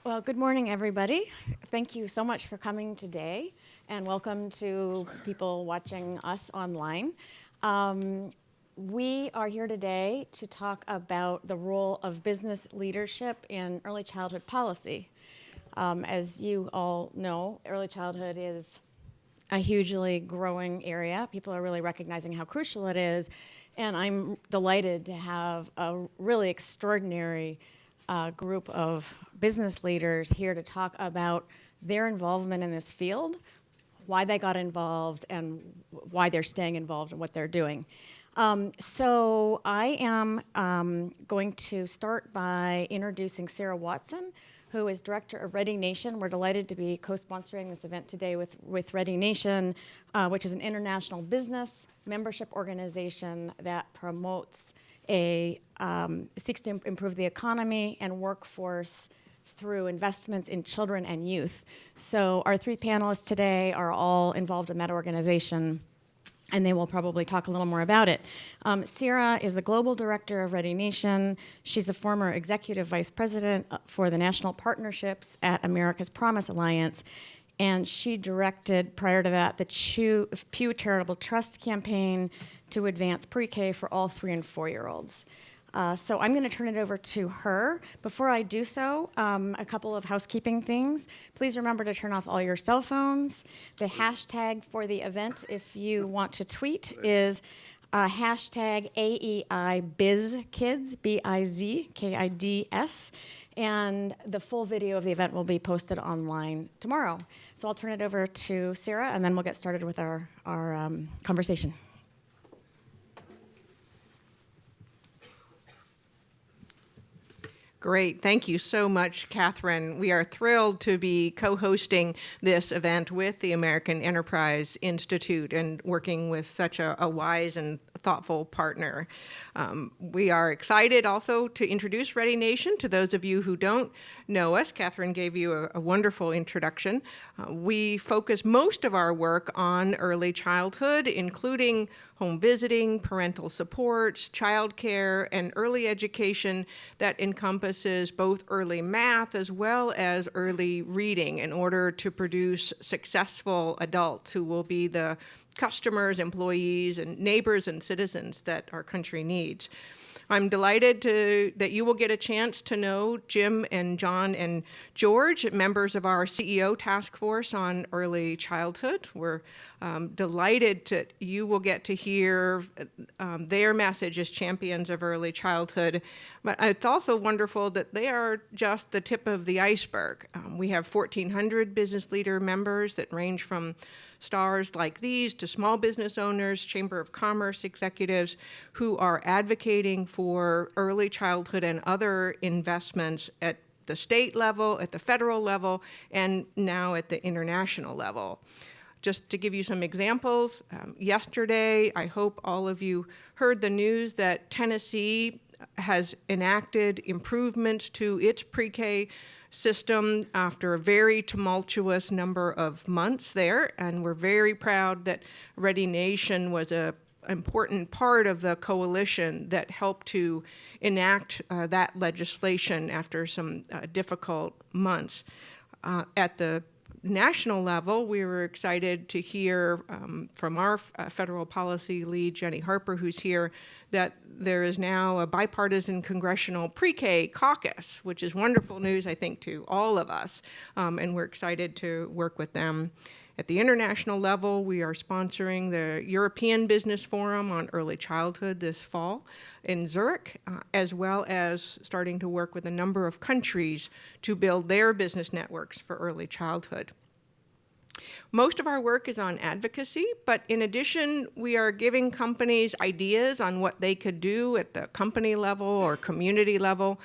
Well, good morning, everybody. Thank you so much for coming today, and welcome to people watching us online. We are here today to talk about the role of business leadership in early childhood policy. As you all know, early childhood is a hugely growing area. People are really recognizing how crucial it is, and I'm delighted to have a really extraordinary group of business leaders here to talk about their involvement in this field, why they got involved, and why they're staying involved and what they're doing. So I am going to start by introducing Sarah Watson, who is director of ReadyNation. We're delighted to be co-sponsoring this event today with ReadyNation, which is an international business membership organization that promotes seeks to improve the economy and workforce through investments in children and youth. So our three panelists today are all involved in that organization, and they will probably talk a little more about it. Sarah is the global director of ReadyNation. She's the former executive vice president for the national partnerships at America's Promise Alliance, and she directed, prior to that, the Pew Charitable Trust campaign to advance pre-K for all 3- and 4-year-olds. So I'm going to turn it over to her. Before I do so, a couple of housekeeping things. Please remember to turn off all your cell phones. The hashtag for the event, if you want to tweet, is hashtag AEIBizKids, BIZKIDS. And the full video of the event will be posted online tomorrow. So I'll turn it over to Sarah, and then we'll get started with our conversation. Great. Thank you so much, Katharine. We are thrilled to be co-hosting this event with the American Enterprise Institute and working with such a wise and thoughtful partner. We are excited also to introduce ReadyNation to those of you who don't know us. Katharine gave you a wonderful introduction. We focus most of our work on early childhood, including home visiting, parental supports, childcare, and early education that encompasses both early math as well as early reading in order to produce successful adults who will be the customers, employees, and neighbors and citizens that our country needs. I'm delighted that you will get a chance to know Jim and John and George, members of our CEO task force on early childhood. We're delighted that you will get to hear their message as champions of early childhood. But it's also wonderful that they are just the tip of the iceberg. We have 1,400 business leader members that range from stars like these to small business owners, Chamber of Commerce executives who are advocating for early childhood and other investments at the state level, at the federal level, and now at the international level. Just to give you some examples, yesterday, I hope all of you heard the news that Tennessee has enacted improvements to its pre-K system after a very tumultuous number of months there, and we're very proud that ReadyNation was an important part of the coalition that helped to enact that legislation after some difficult months. At the national level, we were excited to hear from our federal policy lead, Jenny Harper, who's here, that there is now a bipartisan congressional pre-K caucus, which is wonderful news, I think, to all of us, and we're excited to work with them. At the international level, we are sponsoring the European Business Forum on Early Childhood this fall in Zurich, as well as starting to work with a number of countries to build their business networks for early childhood. Most of our work is on advocacy, but in addition, we are giving companies ideas on what they could do at the company level or community level.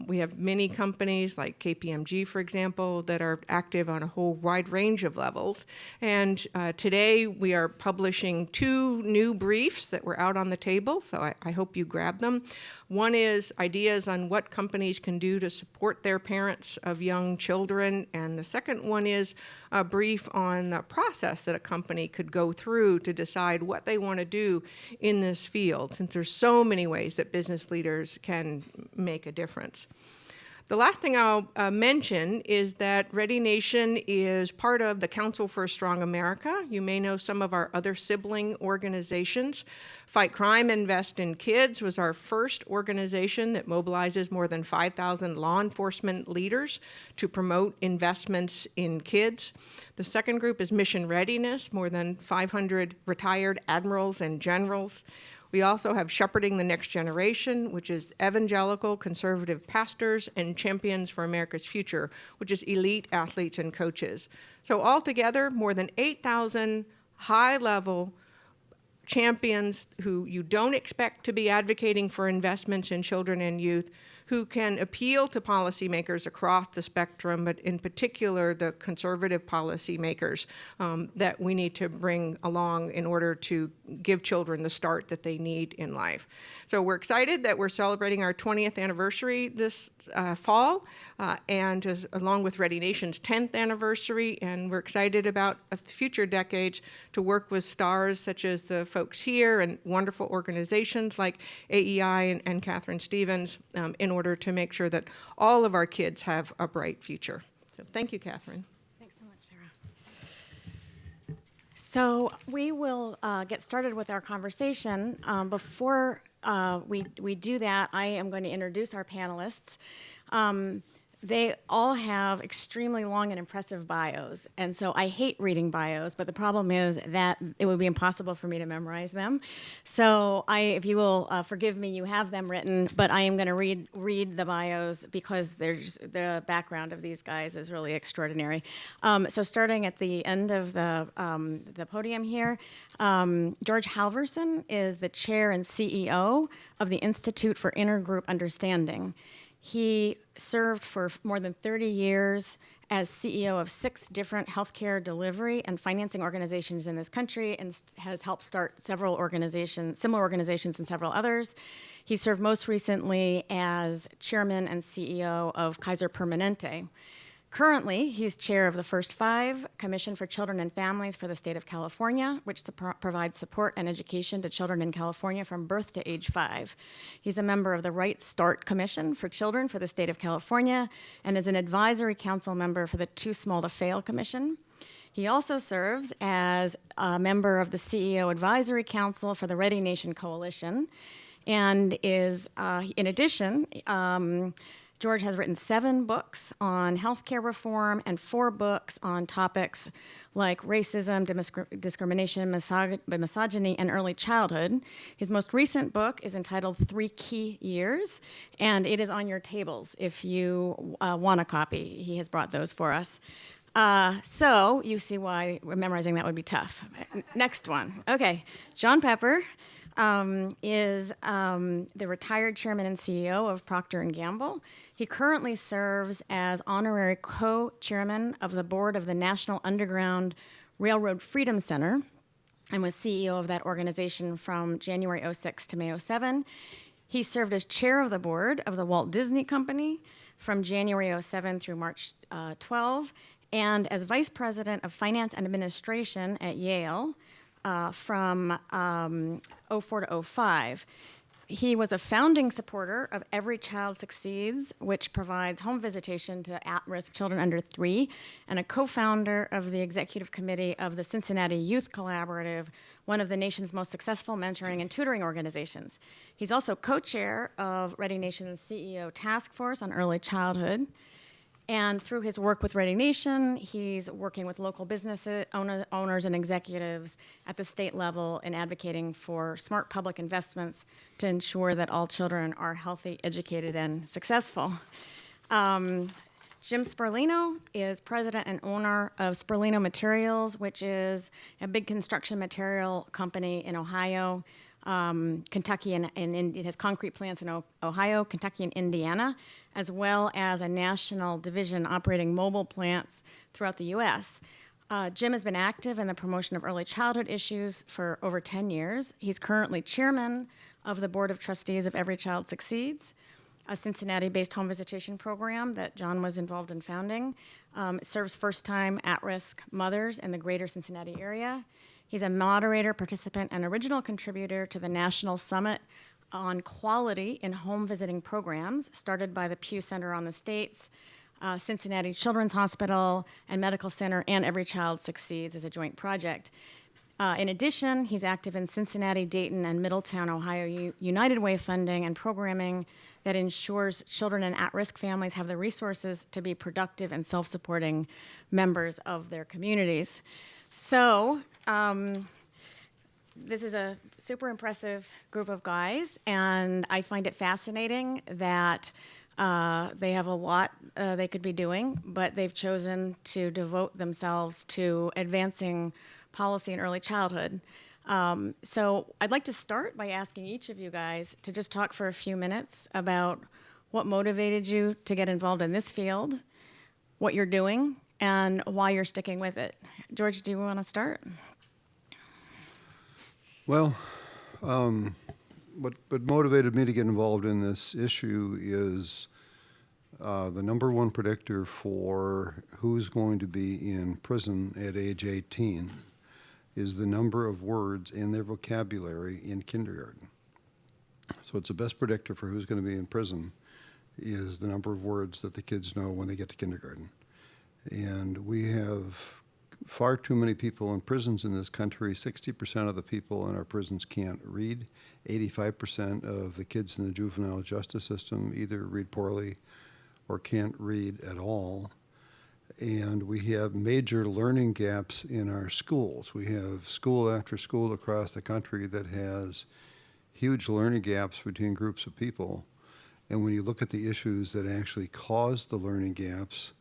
We have many companies like KPMG, for example, that are active on a whole wide range of levels. And today we are publishing 2 new briefs that were out on the table, so I hope you grab them. One is ideas on what companies can do to support their parents of young children, and the second one is a brief on the process that a company could go through to decide what they want to do in this field, since there's so many ways that business leaders can make a difference. The last thing I'll mention is that ReadyNation is part of the Council for a Strong America. You may know some of our other sibling organizations. Fight Crime, Invest in Kids was our first organization that mobilizes more than 5,000 law enforcement leaders to promote investments in kids. The second group is Mission Readiness, more than 500 retired admirals and generals. We also have Shepherding the Next Generation, which is evangelical conservative pastors, and Champions for America's Future, which is elite athletes and coaches. So altogether, more than 8,000 high-level champions who you don't expect to be advocating for investments in children and youth, who can appeal to policymakers across the spectrum, but in particular the conservative policymakers that we need to bring along in order to give children the start that they need in life. So we're excited that we're celebrating our 20th anniversary this fall, and along with ReadyNation's 10th anniversary, and we're excited about future decades to work with stars such as the folks here and wonderful organizations like AEI and Katharine Stevens in order to make sure that all of our kids have a bright future. So thank you, Katharine. Thanks so much, Sarah. So we will get started with our conversation. Before we do that, I am going to introduce our panelists. They all have extremely long and impressive bios, and so I hate reading bios, but the problem is that it would be impossible for me to memorize them. So if you will forgive me, you have them written, but I am going to read the bios because the background of these guys is really extraordinary. So starting at the end of the podium here, George Halverson is the chair and CEO of the Institute for Intergroup Understanding. He served for more than 30 years as CEO of 6 different healthcare delivery and financing organizations in this country, and has helped start several organizations, similar organizations, and several others. He served most recently as chairman and CEO of Kaiser Permanente. Currently, he's chair of the First Five Commission for Children and Families for the state of California, which provides support and education to children in California from birth to age 5. He's a member of the Right Start Commission for Children for the state of California, and is an advisory council member for the Too Small to Fail Commission. He also serves as a member of the CEO Advisory Council for the ReadyNation Coalition, and is, in addition, George has written 7 books on healthcare reform and 4 books on topics like racism, discrimination, misogyny, and early childhood. His most recent book is entitled 3 Key Years, and it is on your tables if you want a copy. He has brought those for us. So you see why memorizing that would be tough. Next one. Okay, John Pepper is the retired chairman and CEO of Procter & Gamble. He currently serves as honorary co-chairman of the board of the National Underground Railroad Freedom Center, and was CEO of that organization from January 06 to May 07. He served as chair of the board of the Walt Disney Company from January 07 through March 12, and as vice president of finance and administration at Yale from 04 to 05. He was a founding supporter of Every Child Succeeds, which provides home visitation to at-risk children under 3, and a co-founder of the executive committee of the Cincinnati Youth Collaborative, one of the nation's most successful mentoring and tutoring organizations. He's also co-chair of ReadyNation's CEO Task Force on Early Childhood. And through his work with ReadyNation, he's working with local business owners and executives at the state level in advocating for smart public investments to ensure that all children are healthy, educated, and successful. Jim Sperlino is president and owner of Sperlino Materials, which is a big construction material company in Ohio, Kentucky, and it has concrete plants in Ohio, Kentucky, and Indiana, as well as a national division operating mobile plants throughout the U.S. Jim has been active in the promotion of early childhood issues for over 10 years. He's currently chairman of the board of trustees of Every Child Succeeds, a Cincinnati-based home visitation program that John was involved in founding. It serves first-time at-risk mothers in the greater Cincinnati area. He's a moderator, participant, and original contributor to the National Summit on quality in home visiting programs started by the Pew Center on the States, Cincinnati Children's Hospital and Medical Center, and Every Child Succeeds as a joint project. In addition, he's active in Cincinnati, Dayton, and Middletown, Ohio United Way funding and programming that ensures children in at-risk families have the resources to be productive and self-supporting members of their communities. So, this is a super impressive group of guys, and I find it fascinating that they have a lot they could be doing, but they've chosen to devote themselves to advancing policy in early childhood. So I'd like to start by asking each of you guys to just talk for a few minutes about what motivated you to get involved in this field, what you're doing, and why you're sticking with it. George, do you want to start? Well, what motivated me to get involved in this issue is the number one predictor for who's going to be in prison at age 18 is the number of words in their vocabulary in kindergarten. So it's the best predictor for who's going to be in prison is the number of words that the kids know when they get to kindergarten. And we have far too many people in prisons in this country. 60% of the people in our prisons can't read. 85% of the kids in the juvenile justice system either read poorly or can't read at all. And we have major learning gaps in our schools. We have school after school across the country that has huge learning gaps between groups of people. And when you look at the issues that actually cause the learning gaps,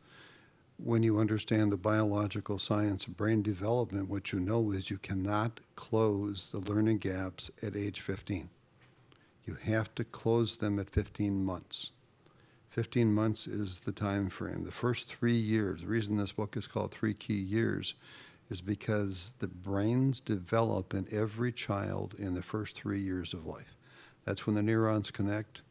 when you understand the biological science of brain development, what you know is you cannot close the learning gaps at age 15. You have to close them at 15 months. 15 months is the time frame. The first 3 years, the reason this book is called 3 Key Years, is because the brains develop in every child in the first 3 years of life. That's when the neurons connect.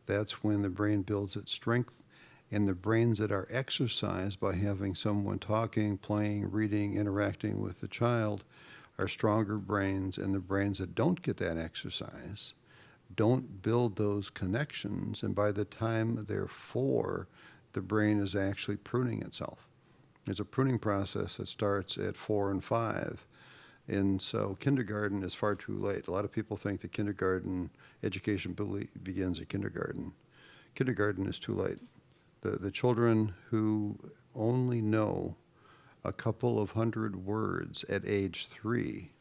That's when the brain builds its strength. And the brains that are exercised by having someone talking, playing, reading, interacting with the child are stronger brains, and the brains that don't get that exercise don't build those connections, and by the time they're 4, the brain is actually pruning itself. There's a pruning process that starts at 4 and 5, and so kindergarten is far too late. A lot of people think that kindergarten education begins at kindergarten. Kindergarten is too late. The children who only know a couple of hundred words at age 3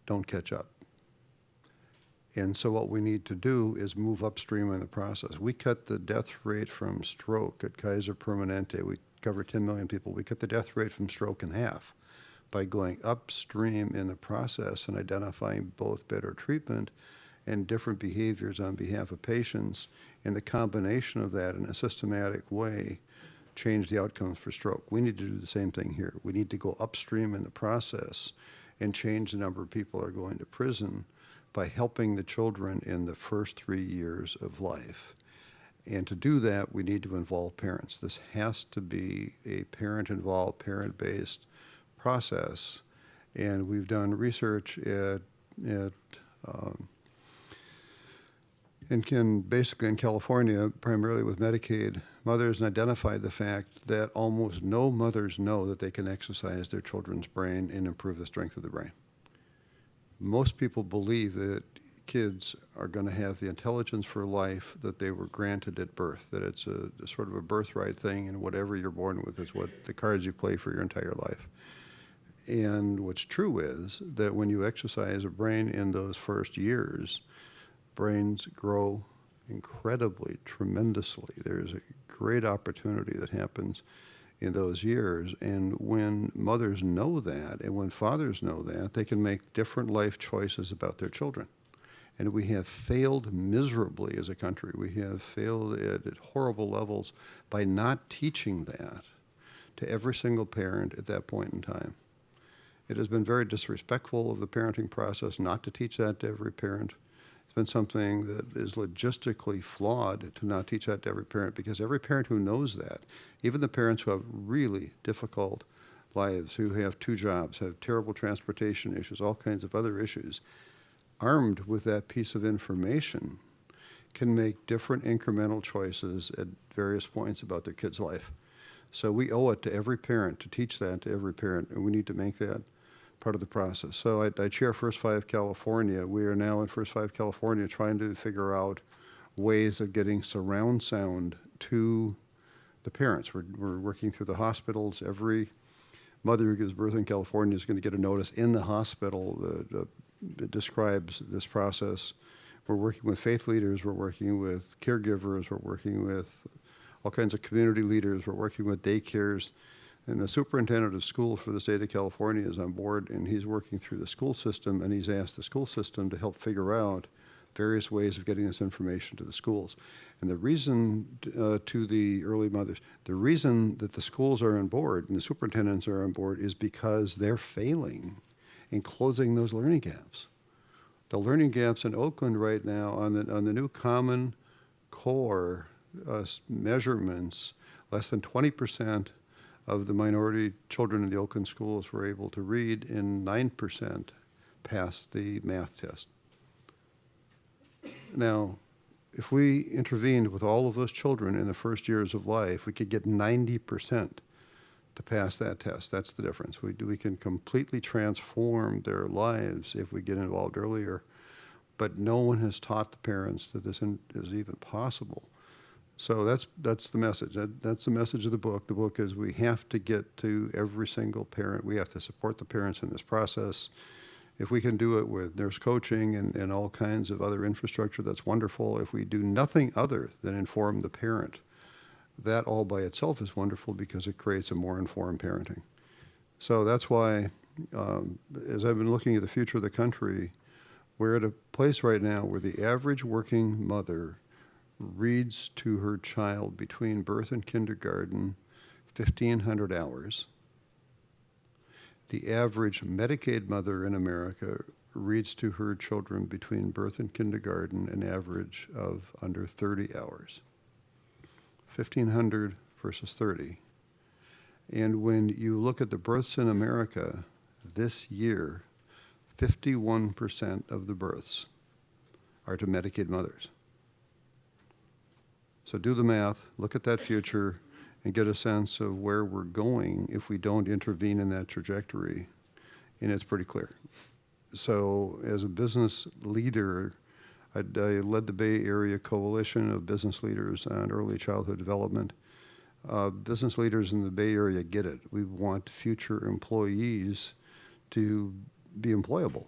don't catch up. And so what we need to do is move upstream in the process. We cut the death rate from stroke at Kaiser Permanente. We cover 10 million people. We cut the death rate from stroke in half by going upstream in the process and identifying both better treatment and different behaviors on behalf of patients. And the combination of that in a systematic way change the outcomes for stroke. We need to do the same thing here. We need to go upstream in the process and change the number of people who are going to prison by helping the children in the first 3 years of life. And to do that, we need to involve parents. This has to be a parent-involved, parent-based process. And we've done research basically in California, primarily with Medicaid mothers, and identified the fact that almost no mothers know that they can exercise their children's brain and improve the strength of the brain. Most people believe that kids are going to have the intelligence for life that they were granted at birth, that it's a sort of a birthright thing, and whatever you're born with is what the cards you play for your entire life. And what's true is that when you exercise a brain in those first years, brains grow incredibly, tremendously. There's a great opportunity that happens in those years. And when mothers know that, and when fathers know that, they can make different life choices about their children. And we have failed miserably as a country. We have failed at horrible levels by not teaching that to every single parent at that point in time. It has been very disrespectful of the parenting process not to teach that to every parent. It's been something that is logistically flawed to not teach that to every parent, because every parent who knows that, even the parents who have really difficult lives, who have 2 jobs, have terrible transportation issues, all kinds of other issues, armed with that piece of information, can make different incremental choices at various points about their kid's life. So we owe it to every parent to teach that to every parent, and we need to make that part of the process. So I chair First Five California. We are now in First Five California trying to figure out ways of getting surround sound to the parents. We're working through the hospitals. Every mother who gives birth in California is going to get a notice in the hospital that describes this process. We're working with faith leaders. We're working with caregivers. We're working with all kinds of community leaders. We're working with daycares. And the superintendent of schools for the state of California is on board, and he's working through the school system, and he's asked the school system to help figure out various ways of getting this information to the schools. And the reason to the early mothers, the reason that the schools are on board and the superintendents are on board is because they're failing in closing those learning gaps. The learning gaps in Oakland right now on the new Common Core measurements, less than 20% of the minority children in the Oakland schools were able to read, and 9% passed the math test. Now, if we intervened with all of those children in the first years of life, we could get 90% to pass that test. That's the difference. We can completely transform their lives if we get involved earlier, but no one has taught the parents that this is even possible. So that's the message. That's the message of the book. The book is we have to get to every single parent. We have to support the parents in this process. If we can do it with nurse coaching and all kinds of other infrastructure, that's wonderful. If we do nothing other than inform the parent, that all by itself is wonderful because it creates a more informed parenting. So that's why, as I've been looking at the future of the country, we're at a place right now where the average working mother reads to her child between birth and kindergarten 1,500 hours. The average Medicaid mother in America reads to her children between birth and kindergarten an average of under 30 hours. 1,500 versus 30. And when you look at the births in America this year, 51% of the births are to Medicaid mothers. So do the math, look at that future, and get a sense of where we're going if we don't intervene in that trajectory. And it's pretty clear. So as a business leader, I led the Bay Area Coalition of Business Leaders on Early Childhood Development. Business leaders in the Bay Area get it. We want future employees to be employable.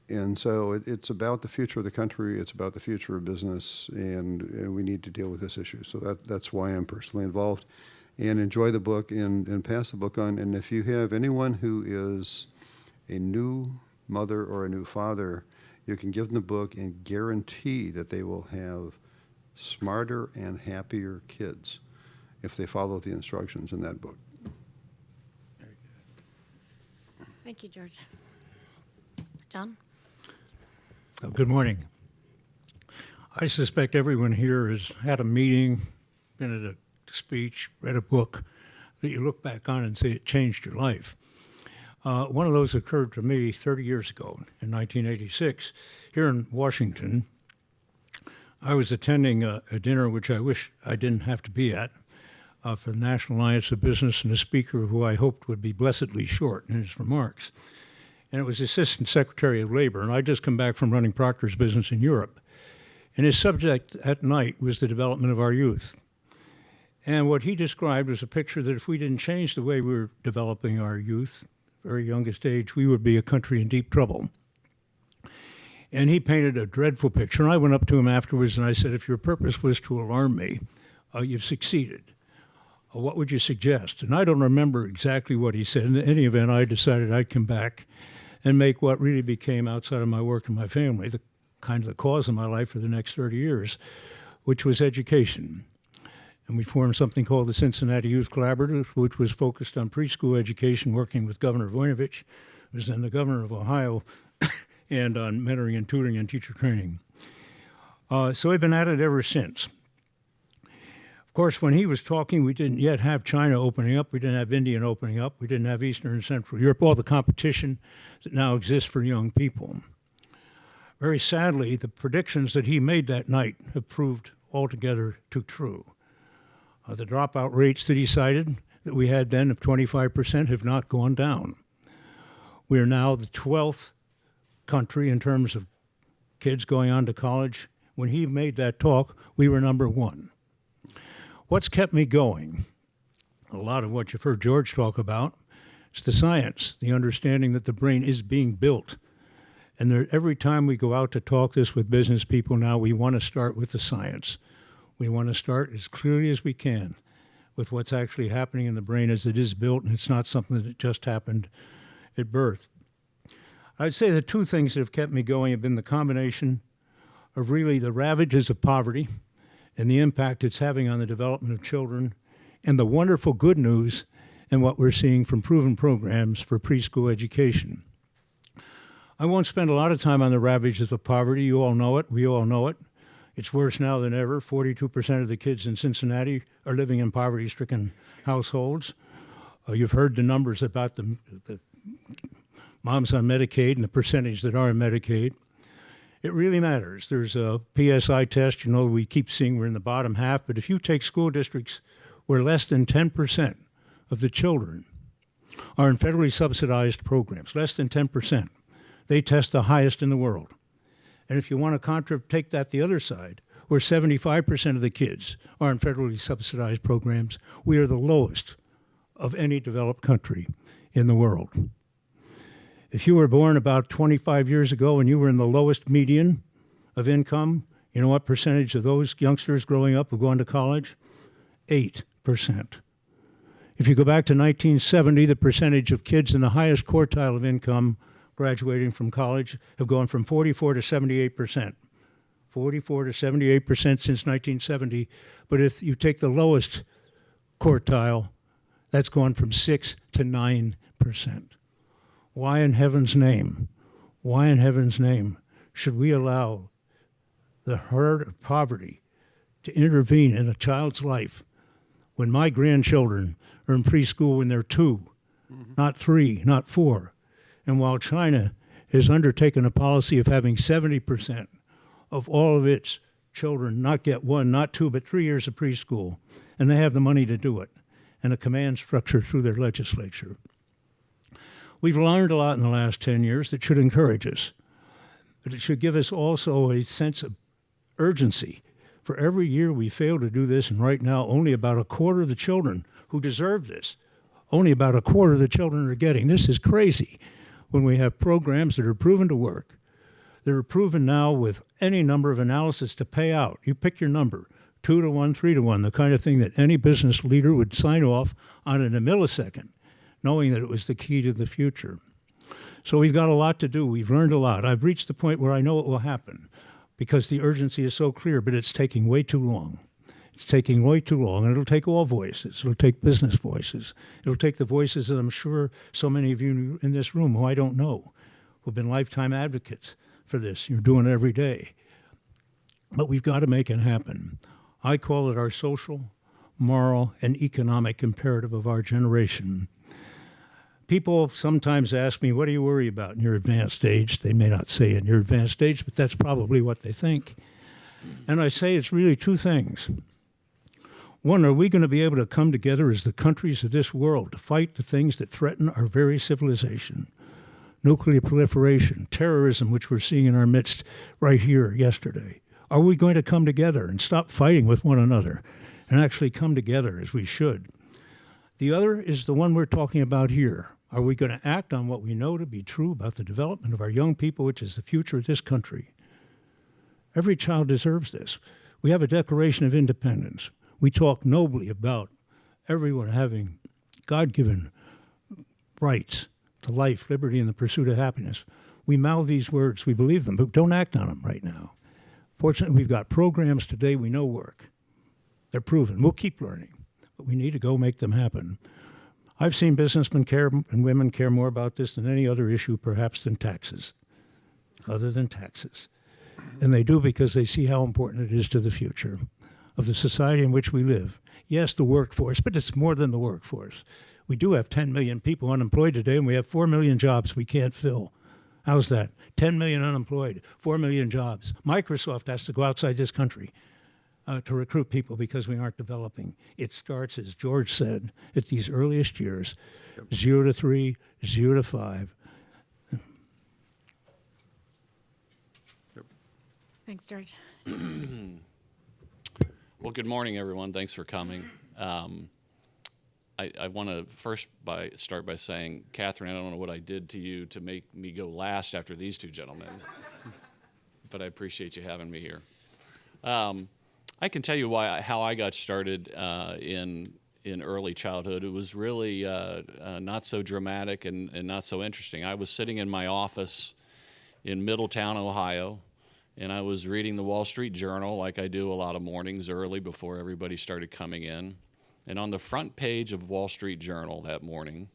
And so it's about the future of the country, it's about the future of business, and we need to deal with this issue. So that's why I'm personally involved. And enjoy the book and pass the book on. And if you have anyone who is a new mother or a new father, you can give them the book and guarantee that they will have smarter and happier kids if they follow the instructions in that book. Thank you, George. John? Good morning. I suspect everyone here has had a meeting, been at a speech, read a book that you look back on and say it changed your life. One of those occurred to me 30 years ago in 1986 here in Washington. I was attending a dinner which I wish I didn't have to be at for the National Alliance of Business and a speaker who I hoped would be blessedly short in his remarks. And it was Assistant Secretary of Labor, and I'd just come back from running Proctor's business in Europe. And his subject at night was the development of our youth. And what he described was a picture that if we didn't change the way we were developing our youth, very youngest age, we would be a country in deep trouble. And he painted a dreadful picture. And I went up to him afterwards and I said, if your purpose was to alarm me, you've succeeded. What would you suggest? And I don't remember exactly what he said. In any event, I decided I'd come back and make what really became, outside of my work and my family, the kind of the cause of my life for the next 30 years, which was education. And we formed something called the Cincinnati Youth Collaborative, which was focused on preschool education, working with Governor Voinovich, who was then the governor of Ohio, and on mentoring and tutoring and teacher training. So I've been at it ever since. Of course, when he was talking, we didn't yet have China opening up. We didn't have India opening up. We didn't have Eastern and Central Europe, all the competition that now exists for young people. Very sadly, the predictions that he made that night have proved altogether too true. The dropout rates that he cited that we had then of 25% have not gone down. We are now the 12th country in terms of kids going on to college. When he made that talk, we were number one. What's kept me going? A lot of what you've heard George talk about is the science, the understanding that the brain is being built. And every time we go out to talk this with business people now, we want to start with the science. We want to start as clearly as we can with what's actually happening in the brain as it is built, and it's not something that just happened at birth. I'd say the two things that have kept me going have been the combination of really the ravages of poverty and the impact it's having on the development of children, and the wonderful good news and what we're seeing from proven programs for preschool education. I won't spend a lot of time on the ravages of poverty. You all know it. We all know it. It's worse now than ever. 42% of the kids in Cincinnati are living in poverty-stricken households. You've heard the numbers about the moms on Medicaid and the percentage that are on Medicaid. It really matters. There's a PSI test. You know, we keep seeing we're in the bottom half, but if you take school districts where less than 10% of the children are in federally subsidized programs, less than 10%, they test the highest in the world. And if you want to take that the other side, where 75% of the kids are in federally subsidized programs, we are the lowest of any developed country in the world. If you were born about 25 years ago and you were in the lowest median of income, you know what percentage of those youngsters growing up who go on to college? 8%. If you go back to 1970, the percentage of kids in the highest quartile of income graduating from college have gone from 44 to 78%. 44 to 78% since 1970. But if you take the lowest quartile, that's gone from 6 to 9%. Why in heaven's name? Why in heaven's name should we allow the herd of poverty to intervene in a child's life when my grandchildren are in preschool when they're 2, not 3, not 4? And while China has undertaken a policy of having 70% of all of its children not get 1, not 2, but 3 years of preschool, and they have the money to do it, and a command structure through their legislature. We've learned a lot in the last 10 years that should encourage us, but it should give us also a sense of urgency. For every year we fail to do this, and right now only about a quarter of the children who deserve this, only about a quarter of the children are getting. This is crazy. When we have programs that are proven to work, that are proven now with any number of analysis to pay out. You pick your number, 2 to 1, 3 to 1, the kind of thing that any business leader would sign off on in a millisecond, knowing that it was the key to the future. So we've got a lot to do. We've learned a lot. I've reached the point where I know it will happen because the urgency is so clear, but it's taking way too long. It's taking way too long, and it'll take all voices. It'll take business voices. It'll take the voices that I'm sure so many of you in this room who I don't know, who've been lifetime advocates for this. You're doing it every day. But we've got to make it happen. I call it our social, moral, and economic imperative of our generation. People sometimes ask me, what do you worry about in your advanced age? They may not say in your advanced age, but that's probably what they think. And I say it's really two things. One, are we going to be able to come together as the countries of this world to fight the things that threaten our very civilization? Nuclear proliferation, terrorism, which we're seeing in our midst right here yesterday. Are we going to come together and stop fighting with one another and actually come together as we should? The other is the one we're talking about here. Are we going to act on what we know to be true about the development of our young people, which is the future of this country? Every child deserves this. We have a Declaration of Independence. We talk nobly about everyone having God-given rights to life, liberty, and the pursuit of happiness. We mouth these words, we believe them, but don't act on them right now. Fortunately, we've got programs today we know work. They're proven. We'll keep learning, but we need to go make them happen. I've seen businessmen care and women care more about this than any other issue, perhaps than taxes, other than taxes. And they do because they see how important it is to the future of the society in which we live. Yes, the workforce, but it's more than the workforce. We do have 10 million people unemployed today, and we have 4 million jobs we can't fill. How's that? 10 million unemployed, 4 million jobs. Microsoft has to go outside this country to recruit people because we aren't developing. It starts, as George said, at these earliest years, 0 to 3, 0 to 5. Thanks, George. Well, good morning, everyone. Thanks for coming. I want to start by saying, Katharine, I don't know what I did to you to make me go last after these two gentlemen, but I appreciate you having me here. I can tell you how I got started in early childhood. It was really not so dramatic and not so interesting. I was sitting in my office in Middletown, Ohio, and I was reading the Wall Street Journal like I do a lot of mornings early before everybody started coming in. And on the front page of Wall Street Journal that morning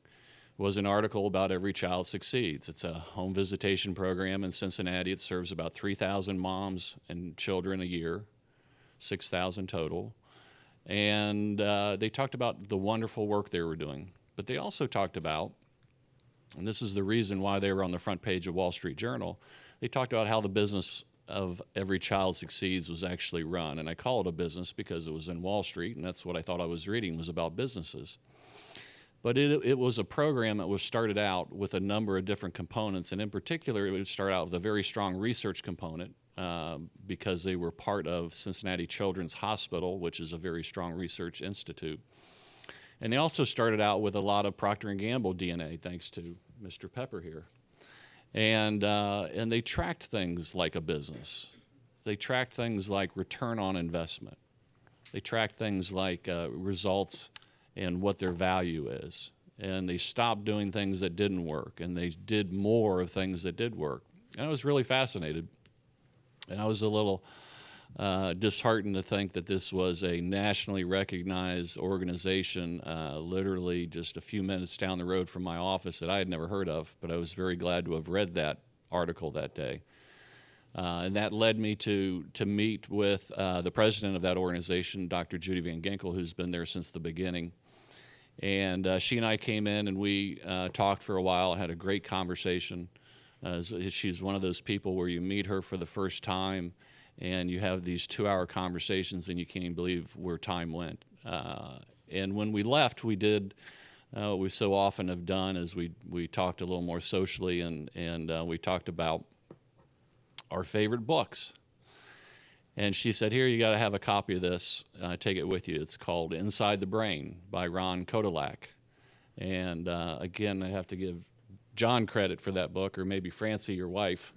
was an article about Every Child Succeeds. It's a home visitation program in Cincinnati. It serves about 3,000 moms and children a year, 6,000 total. And they talked about the wonderful work they were doing. But they also talked about, and this is the reason why they were on the front page of Wall Street Journal, they talked about how the business of Every Child Succeeds was actually run. And I call it a business because it was in Wall Street, and that's what I thought I was reading, was about businesses. But it was a program that was started out with a number of different components, and in particular, it would start out with a very strong research component because they were part of Cincinnati Children's Hospital, which is a very strong research institute. And they also started out with a lot of Procter & Gamble DNA, thanks to Mr. Pepper here. And they tracked things like a business. They tracked things like return on investment. They tracked things like results and what their value is. And they stopped doing things that didn't work, and they did more of things that did work. And I was really fascinated. And I was a little disheartened to think that this was a nationally recognized organization, literally just a few minutes down the road from my office, that I had never heard of, but I was very glad to have read that article that day. And that led me to meet with the president of that organization, Dr. Judy Van Ginkel, who's been there since the beginning. And she and I came in and we talked for a while and had a great conversation. She's one of those people where you meet her for the first time and you have these 2-hour conversations and you can't even believe where time went. And when we left, we did what we so often have done, is we talked a little more socially, and we talked about our favorite books. And she said, here, you got to have a copy of this. Take it with you. It's called Inside the Brain by Ron Kodalak. And again, I have to give John credit for that book, or maybe Francie, your wife.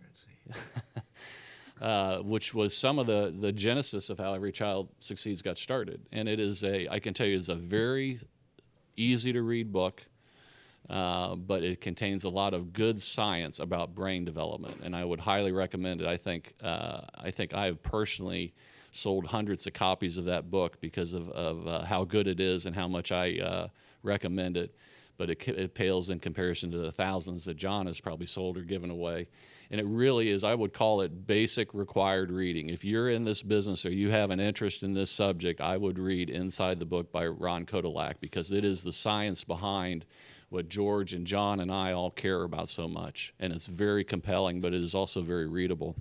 Which was some of the genesis of how Every Child Succeeds got started. And it is I can tell you, it's a very easy to read book, but it contains a lot of good science about brain development, and I would highly recommend it. I think I have personally sold hundreds of copies of that book because of how good it is and how much I recommend it. But it pales in comparison to the thousands that John has probably sold or given away. And it really is, I would call it basic required reading. If you're in this business or you have an interest in this subject, I would read Inside the Book by Ron Kodalak, because it is the science behind what George and John and I all care about so much. And it's very compelling, but it is also very readable.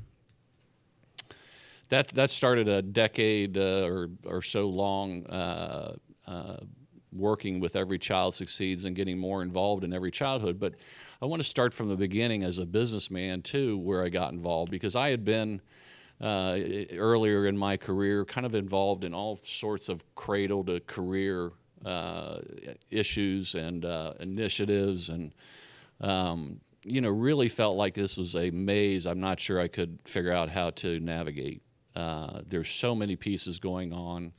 That started a decade or so long working with Every Child Succeeds and getting more involved in every childhood. But I want to start from the beginning as a businessman, too, where I got involved, because I had been earlier in my career kind of involved in all sorts of cradle to career issues and initiatives, and really felt like this was a maze I'm not sure I could figure out how to navigate. There's so many pieces going on,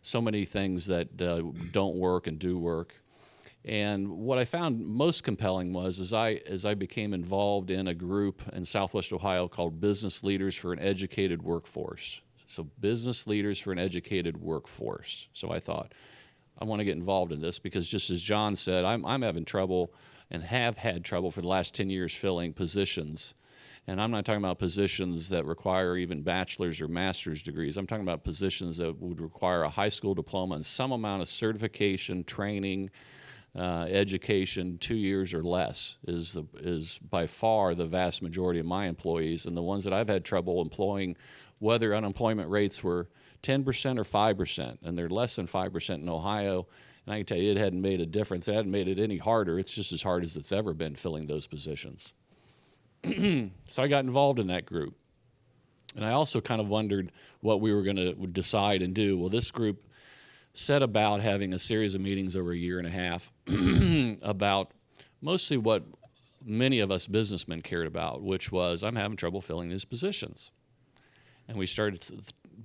so many things that don't work and do work. And what I found most compelling was, as I became involved in a group in Southwest Ohio called Business Leaders for an Educated Workforce. So Business Leaders for an Educated Workforce. So I thought, I want to get involved in this, because just as John said, I'm having trouble and have had trouble for the last 10 years filling positions. And I'm not talking about positions that require even bachelor's or master's degrees. I'm talking about positions that would require a high school diploma and some amount of certification, training, education 2 years or less is by far the vast majority of my employees, and the ones that I've had trouble employing, whether unemployment rates were 10% or 5%, and they're less than 5% in Ohio. And I can tell you it hadn't made a difference. It hadn't made it any harder. It's just as hard as it's ever been filling those positions. So I got involved in that group. And I also kind of wondered what we were going to decide and do. Well, this group set about having a series of meetings over a year and a half about mostly what many of us businessmen cared about, which was, I'm having trouble filling these positions. And we started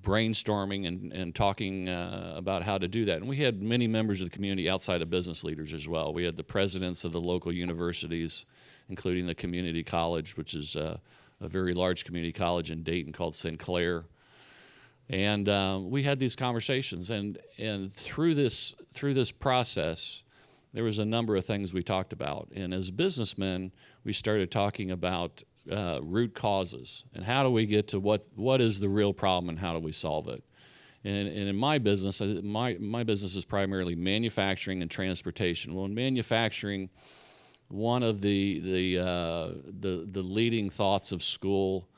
brainstorming and talking about how to do that. And we had many members of the community outside of business leaders as well. We had the presidents of the local universities, including the community college, which is a very large community college in Dayton called Sinclair. And we had these conversations. And through this process, there was a number of things we talked about. And as businessmen, we started talking about root causes and how do we get to what is the real problem and how do we solve it. And in my business, my business is primarily manufacturing and transportation. Well, in manufacturing, one of the leading thoughts of school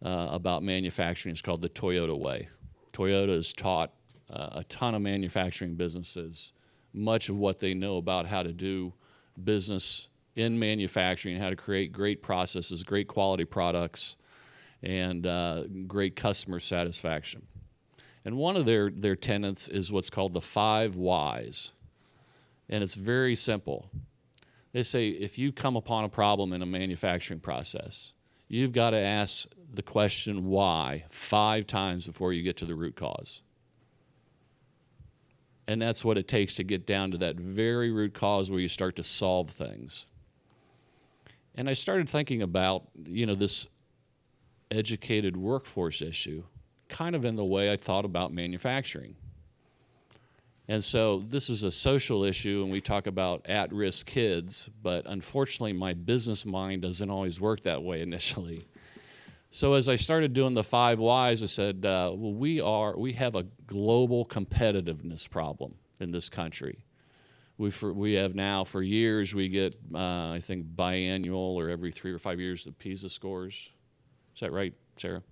about manufacturing is called the Toyota way. Toyota has taught a ton of manufacturing businesses much of what they know about how to do business in manufacturing, how to create great processes, great quality products, and great customer satisfaction. And one of their tenets is what's called the 5 whys. And it's very simple. They say if you come upon a problem in a manufacturing process, you've got to ask the question why 5 times before you get to the root cause. And that's what it takes to get down to that very root cause where you start to solve things. And I started thinking about, this educated workforce issue kind of in the way I thought about manufacturing. And so this is a social issue, and we talk about at-risk kids, but unfortunately my business mind doesn't always work that way initially. So as I started doing the 5 whys, I said, we have a global competitiveness problem in this country. We have now for years, we get, I think, biannual or every 3 or 5 years the PISA scores. Is that right, Sarah?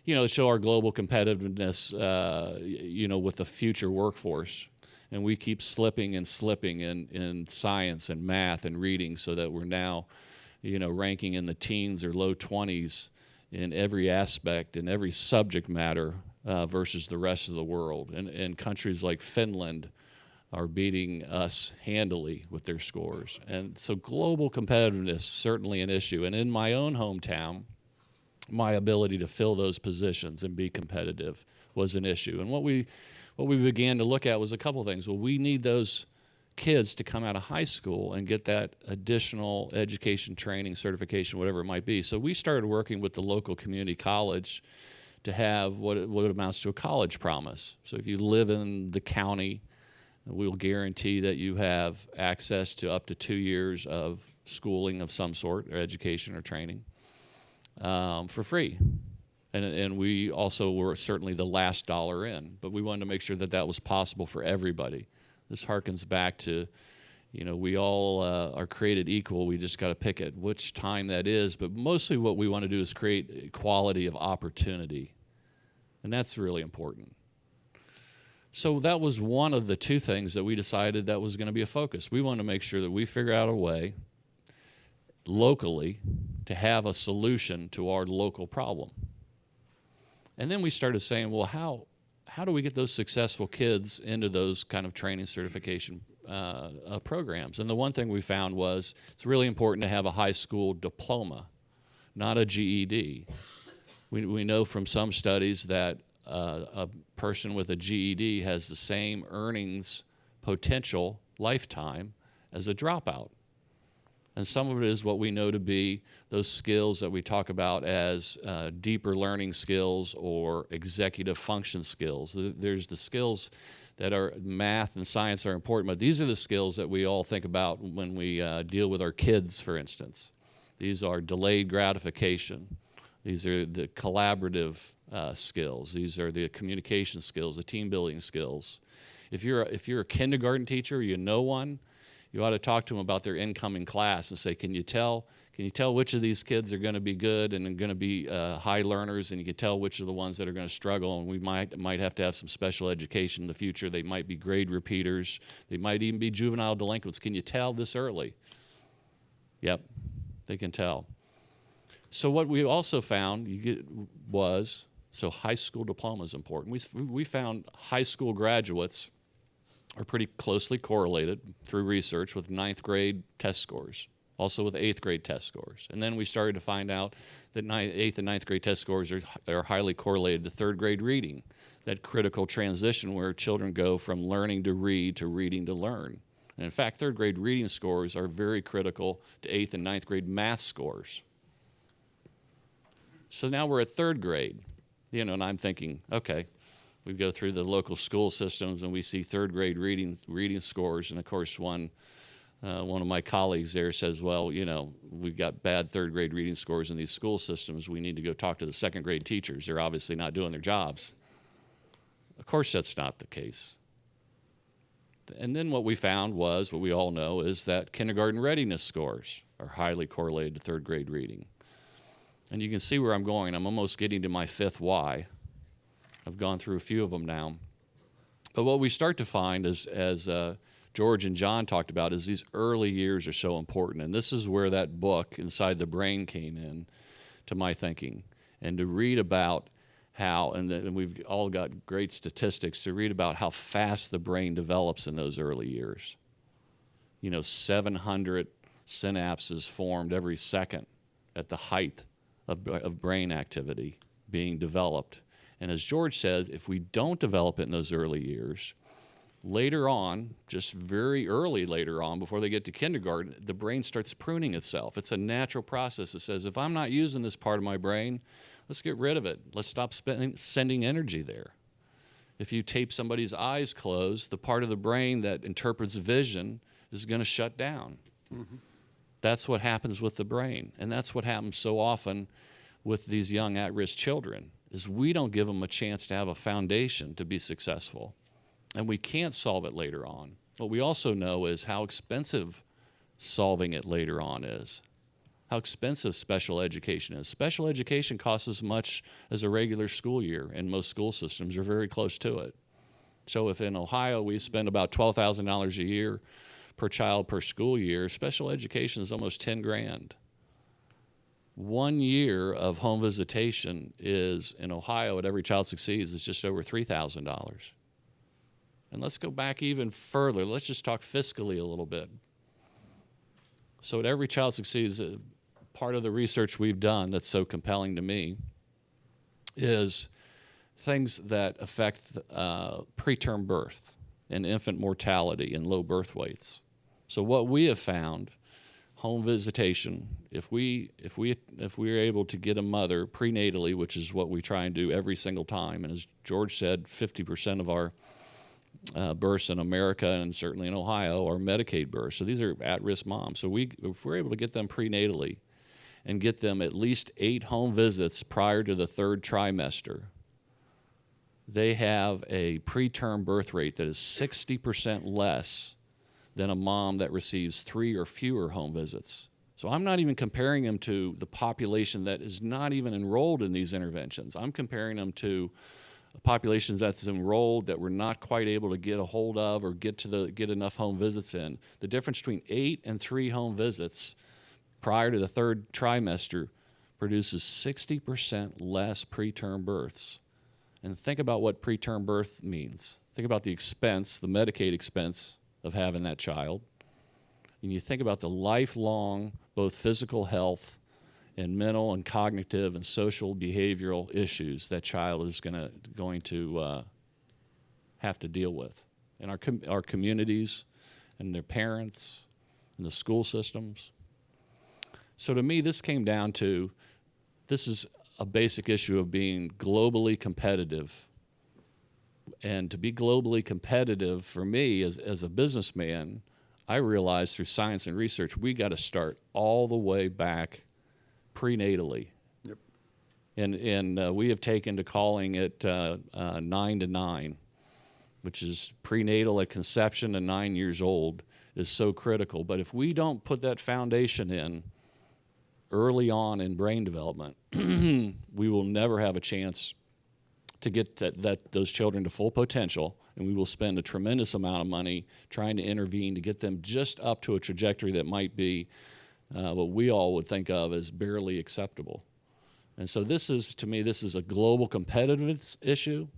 To show our global competitiveness, with the future workforce. And we keep slipping and slipping in science and math and reading so that we're now, ranking in the teens or low 20s in every aspect, in every subject matter versus the rest of the world. And countries like Finland are beating us handily with their scores. And so global competitiveness is certainly an issue. And in my own hometown, my ability to fill those positions and be competitive was an issue. And what we began to look at was a couple of things. Well, we need those kids to come out of high school and get that additional education, training, certification, whatever it might be. So we started working with the local community college to have what amounts to a college promise. So if you live in the county, we'll guarantee that you have access to up to 2 years of schooling of some sort, or education or training, for free. And we also were certainly the last dollar in, but we wanted to make sure that that was possible for everybody. This harkens back to, we all are created equal. We just got to pick at which time that is. But mostly what we want to do is create equality of opportunity. And that's really important. So that was one of the 2 things that we decided that was going to be a focus. We wanted to make sure that we figure out a way locally to have a solution to our local problem. And then we started saying, well, how do we get those successful kids into those kind of training certification programs? And the one thing we found was it's really important to have a high school diploma, not a GED. We know from some studies that a person with a GED has the same earnings potential lifetime as a dropout. And some of it is what we know to be those skills that we talk about as deeper learning skills or executive function skills. There's the skills that are math and science are important, but these are the skills that we all think about when we deal with our kids, for instance. These are delayed gratification. These are the collaborative skills. These are the communication skills, the team building skills. If you're a kindergarten teacher, you know one, You ought to talk to them about their incoming class and say, can you tell which of these kids are going to be good and are going to be high learners, and you can tell which are the ones that are going to struggle, and we might have to have some special education in the future. They might be grade repeaters. They might even be juvenile delinquents. Can you tell this early? Yep, they can tell. So what we also found so high school diploma is important. We found high school graduates are pretty closely correlated through research with ninth grade test scores, also with eighth grade test scores. And then we started to find out that eighth and ninth grade test scores are highly correlated to third grade reading, that critical transition where children go from learning to read to reading to learn. And in fact, third grade reading scores are very critical to eighth and ninth grade math scores. So now we're at third grade, and I'm thinking, okay, we go through the local school systems and we see third grade reading scores, and of course one of my colleagues there says, well, we've got bad third grade reading scores in these school systems. We need to go talk to the second grade teachers. They're obviously not doing their jobs. Of course that's not the case. And then what we found was, what we all know, is that kindergarten readiness scores are highly correlated to third grade reading. And you can see where I'm going. I'm almost getting to my fifth why. I've gone through a few of them now. But what we start to find is, as George and John talked about, is these early years are so important. And this is where that book, Inside the Brain, came in to my thinking. And to read about how, and we've all got great statistics, to read about how fast the brain develops in those early years. 700 synapses formed every second at the height of brain activity being developed. And as George says, if we don't develop it in those early years, later on, just very early later on, before they get to kindergarten, the brain starts pruning itself. It's a natural process that says, if I'm not using this part of my brain, let's get rid of it. Let's stop sending energy there. If you tape somebody's eyes closed, the part of the brain that interprets vision is going to shut down. Mm-hmm. That's what happens with the brain. And that's what happens so often with these young at-risk children, is we don't give them a chance to have a foundation to be successful. And we can't solve it later on. What we also know is how expensive solving it later on is, how expensive special education is. Special education costs as much as a regular school year, and most school systems are very close to it. So if in Ohio we spend about $12,000 a year per child per school year, special education is almost $10,000. 1 year of home visitation is, in Ohio, at Every Child Succeeds, is just over $3,000. And let's go back even further. Let's just talk fiscally a little bit. So at Every Child Succeeds, part of the research we've done that's so compelling to me is things that affect preterm birth and infant mortality and low birth weights. So what we have found, home visitation, if we are able to get a mother prenatally, which is what we try and do every single time, and as George said, 50% of our births in America and certainly in Ohio are Medicaid births. So these are at-risk moms. So if we're able to get them prenatally and get them at least 8 home visits prior to the 3rd trimester, they have a preterm birth rate that is 60% less than a mom that receives 3 or fewer home visits. So I'm not even comparing them to the population that is not even enrolled in these interventions. I'm comparing them to populations that's enrolled that we're not quite able to get a hold of or get enough home visits in. The difference between 8 and 3 home visits prior to the 3rd trimester produces 60% less preterm births. And think about what preterm birth means. Think about the expense, the Medicaid expense of having that child. And you think about the lifelong, both physical health and mental and cognitive and social behavioral issues that child is going to have to deal with. And our communities and their parents and the school systems. So to me, this came down to, this is a basic issue of being globally competitive. And to be globally competitive, for me, as a businessman, I realized through science and research, we got to start all the way back prenatally. Yep. And we have taken to calling it 9 to 9. which is prenatal at conception and 9 years old, is so critical. But if we don't put that foundation in early on in brain development, we will never have a chance to get those children to full potential, and we will spend a tremendous amount of money trying to intervene to get them just up to a trajectory that might be what we all would think of as barely acceptable. And so this is, to me, this is a global competitiveness issue.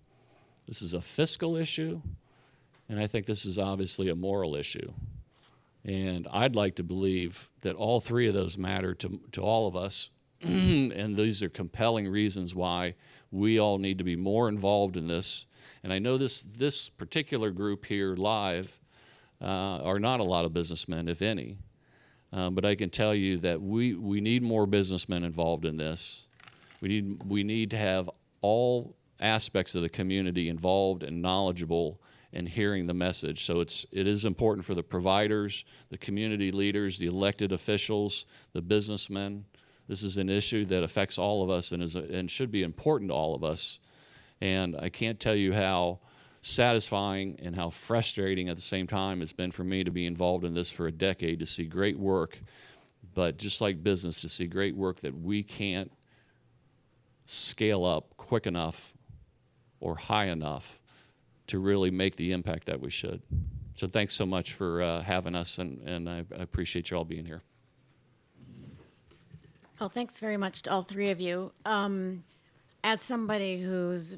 This is a fiscal issue. And I think this is obviously a moral issue. And I'd like to believe that all three of those matter to all of us. And these are compelling reasons why we all need to be more involved in this. And I know this particular group here live are not a lot of businessmen, if any. But I can tell you that we need more businessmen involved in this. We need to have all aspects of the community involved and knowledgeable and hearing the message. So it is important for the providers, the community leaders, the elected officials, the businessmen. This is an issue that affects all of us and should be important to all of us. And I can't tell you how satisfying and how frustrating at the same time it's been for me to be involved in this for a decade, to see great work, but just like business, to see great work that we can't scale up quick enough or high enough to really make the impact that we should. So thanks so much for having us, and I appreciate you all being here. Well, thanks very much to all three of you. As somebody who's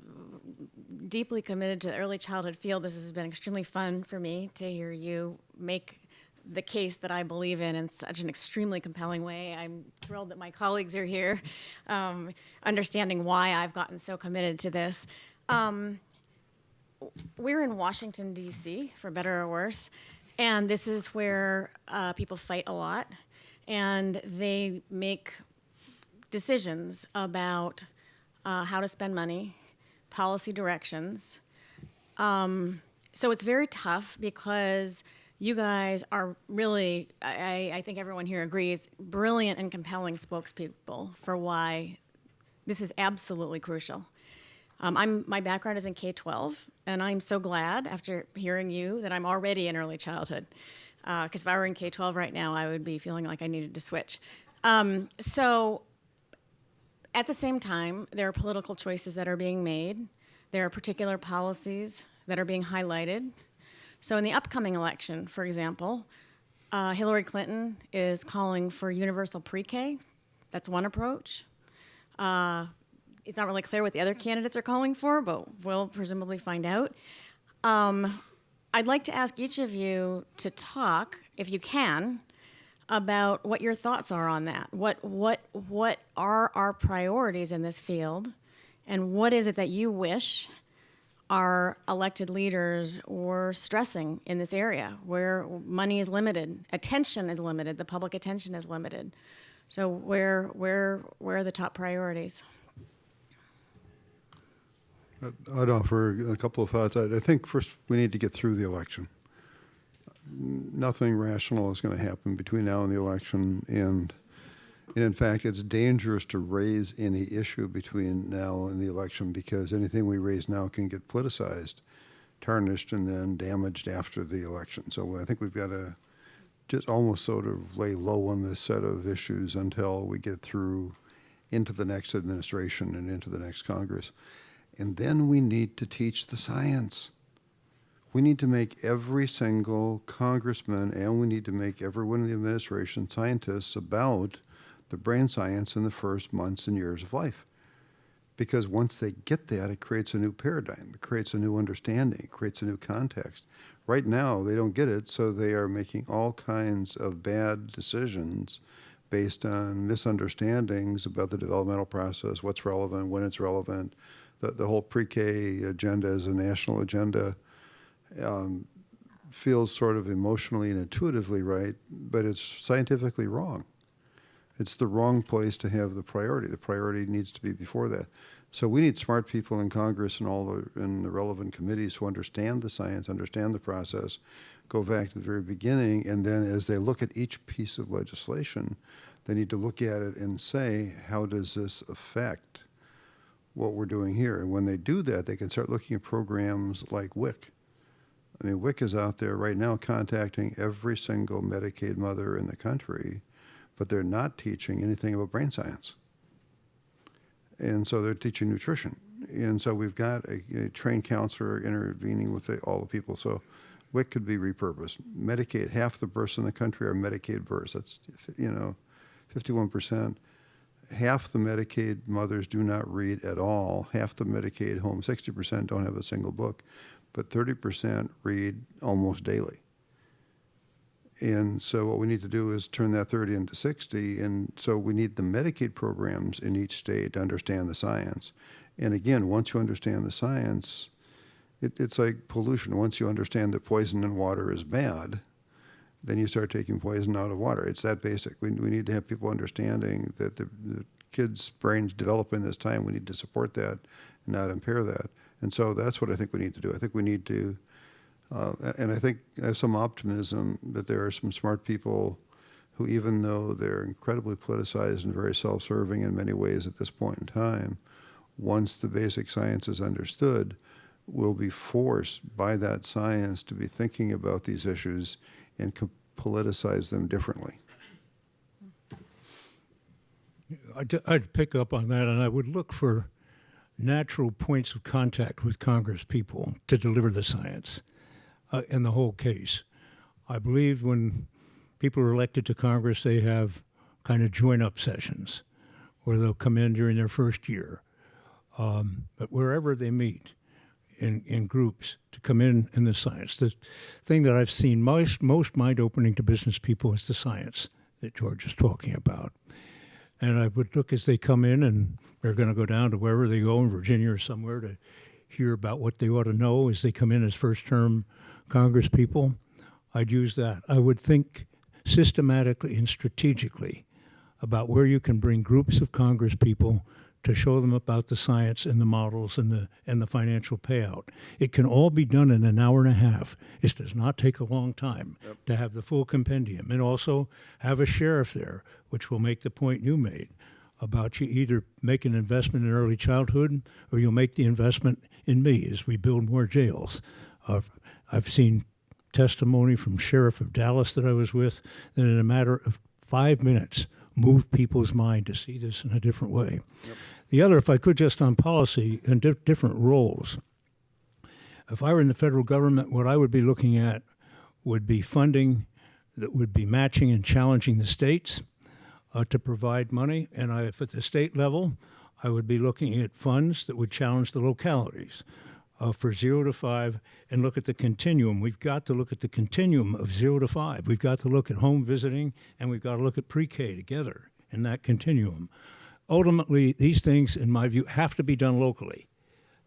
deeply committed to the early childhood field, this has been extremely fun for me to hear you make the case that I believe in such an extremely compelling way. I'm thrilled that my colleagues are here, understanding why I've gotten so committed to this. We're in Washington, D.C., for better or worse, and this is where people fight a lot, and they make decisions about how to spend money, policy directions. So it's very tough because you guys are really, I think everyone here agrees, brilliant and compelling spokespeople for why this is absolutely crucial. My background is in K-12, and I'm so glad after hearing you that I'm already in early childhood. Because if I were in K-12 right now, I would be feeling like I needed to switch. So at the same time, there are political choices that are being made. There are particular policies that are being highlighted. So in the upcoming election, for example, Hillary Clinton is calling for universal pre-K. That's one approach. It's not really clear what the other candidates are calling for, but we'll presumably find out. I'd like to ask each of you to talk, if you can, about what your thoughts are on that. What are our priorities in this field, and what is it that you wish our elected leaders were stressing in this area, where money is limited, attention is limited, the public attention is limited. So where are the top priorities? I'd offer a couple of thoughts. I think first we need to get through the election. Nothing rational is going to happen between now and the election, and in fact, it's dangerous to raise any issue between now and the election, because anything we raise now can get politicized, tarnished, and then damaged after the election. So I think we've got to just almost sort of lay low on this set of issues until we get through into the next administration and into the next Congress. And then we need to teach the science. We need to make every single congressman, and we need to make everyone in the administration scientists about the brain science in the first months and years of life. Because once they get that, it creates a new paradigm. It creates a new understanding. It creates a new context. Right now, they don't get it, so they are making all kinds of bad decisions based on misunderstandings about the developmental process, what's relevant, when it's relevant. The whole pre-K agenda as a national agenda feels sort of emotionally and intuitively right, but it's scientifically wrong. It's the wrong place to have the priority. The priority needs to be before that. So we need smart people in Congress and in the relevant committees who understand the science, understand the process, go back to the very beginning, and then as they look at each piece of legislation, they need to look at it and say, how does this affect what we're doing here? And when they do that, they can start looking at programs like WIC, I mean, WIC is out there right now contacting every single Medicaid mother in the country, but they're not teaching anything about brain science. And so they're teaching nutrition. And so we've got a trained counselor intervening with all the people. So WIC could be repurposed. Medicaid, half the births in the country are Medicaid births. That's, 51%. Half the Medicaid mothers do not read at all. Half the Medicaid homes, 60% don't have a single book, but 30% read almost daily. And so what we need to do is turn that 30 into 60. And so we need the Medicaid programs in each state to understand the science. And again, once you understand the science, it's like pollution. Once you understand that poison in water is bad, then you start taking poison out of water. It's that basic. We need to have people understanding that the kids' brains develop in this time. We need to support that and not impair that. And so that's what I think we need to do. I think we need to, and I think I have some optimism that there are some smart people who, even though they're incredibly politicized and very self-serving in many ways at this point in time, once the basic science is understood, will be forced by that science to be thinking about these issues and politicize them differently. I'd pick up on that, and I would look for natural points of contact with Congress people to deliver the science in the whole case. I believe when people are elected to Congress, they have kind of join-up sessions where they'll come in during their first year. But wherever they meet in groups to come in the science. The thing that I've seen most mind-opening to business people is the science that George is talking about. And I would look as they come in, and they're going to go down to wherever they go in Virginia or somewhere to hear about what they ought to know as they come in as first-term Congress people. I'd use that. I would think systematically and strategically about where you can bring groups of Congress people to show them about the science and the models and the financial payout. It can all be done in an hour and a half. It does not take a long time to have the full compendium, and also have a sheriff there, which will make the point you made about you either make an investment in early childhood or you'll make the investment in me as we build more jails. I've seen testimony from Sheriff of Dallas that I was with that in a matter of 5 minutes move people's mind to see this in a different way. Yep. The other, if I could, just on policy and different roles. If I were in the federal government, what I would be looking at would be funding that would be matching and challenging the states to provide money. And if at the state level, I would be looking at funds that would challenge the localities for 0 to 5 and look at the continuum. We've got to look at the continuum of 0 to 5. We've got to look at home visiting, and we've got to look at pre-K together in that continuum. Ultimately, these things, in my view, have to be done locally.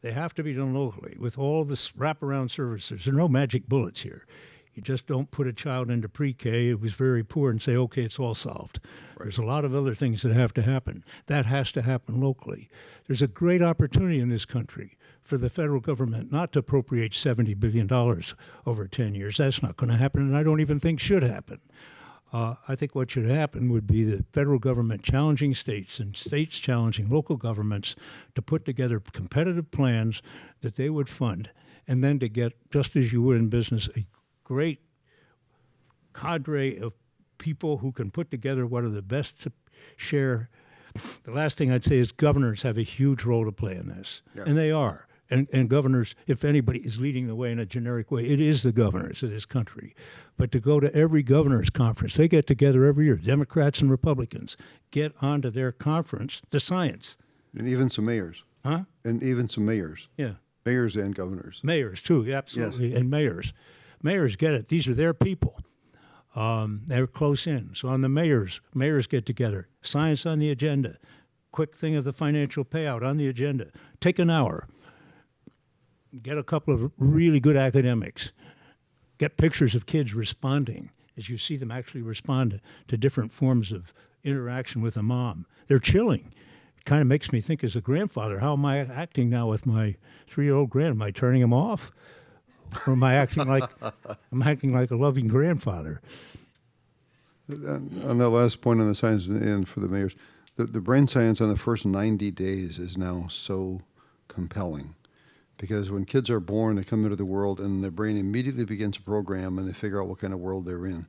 They have to be done locally with all this wraparound services. There are no magic bullets here. You just don't put a child into pre-K who was very poor and say, okay, it's all solved. Right. There's a lot of other things that have to happen. That has to happen locally. There's a great opportunity in this country for the federal government not to appropriate $70 billion over 10 years. That's not going to happen, and I don't even think should happen. I think what should happen would be the federal government challenging states and states challenging local governments to put together competitive plans that they would fund, and then to get, just as you would in business, a great cadre of people who can put together what are the best to share. The last thing I'd say is governors have a huge role to play in this, and they are. And governors, if anybody is leading the way in a generic way, it is the governors of this country. But to go to every governor's conference, they get together every year, Democrats and Republicans, get onto their conference, the science. And even some mayors. Huh? And even some mayors. Yeah. Mayors and governors. Mayors, too, absolutely. Yes. And mayors. Mayors get it. These are their people. They're close in. So on the mayors get together. Science on the agenda. Quick thing of the financial payout on the agenda. Take an hour. Get a couple of really good academics. Get pictures of kids responding as you see them actually respond to different forms of interaction with a mom. They're chilling. It kind of makes me think as a grandfather, how am I acting now with my 3-year-old grand? Am I turning him off? Or am I acting like a loving grandfather? On that last point on the science and for the mayors, the brain science on the first 90 days is now so compelling Because when kids are born, they come into the world and their brain immediately begins to program and they figure out what kind of world they're in.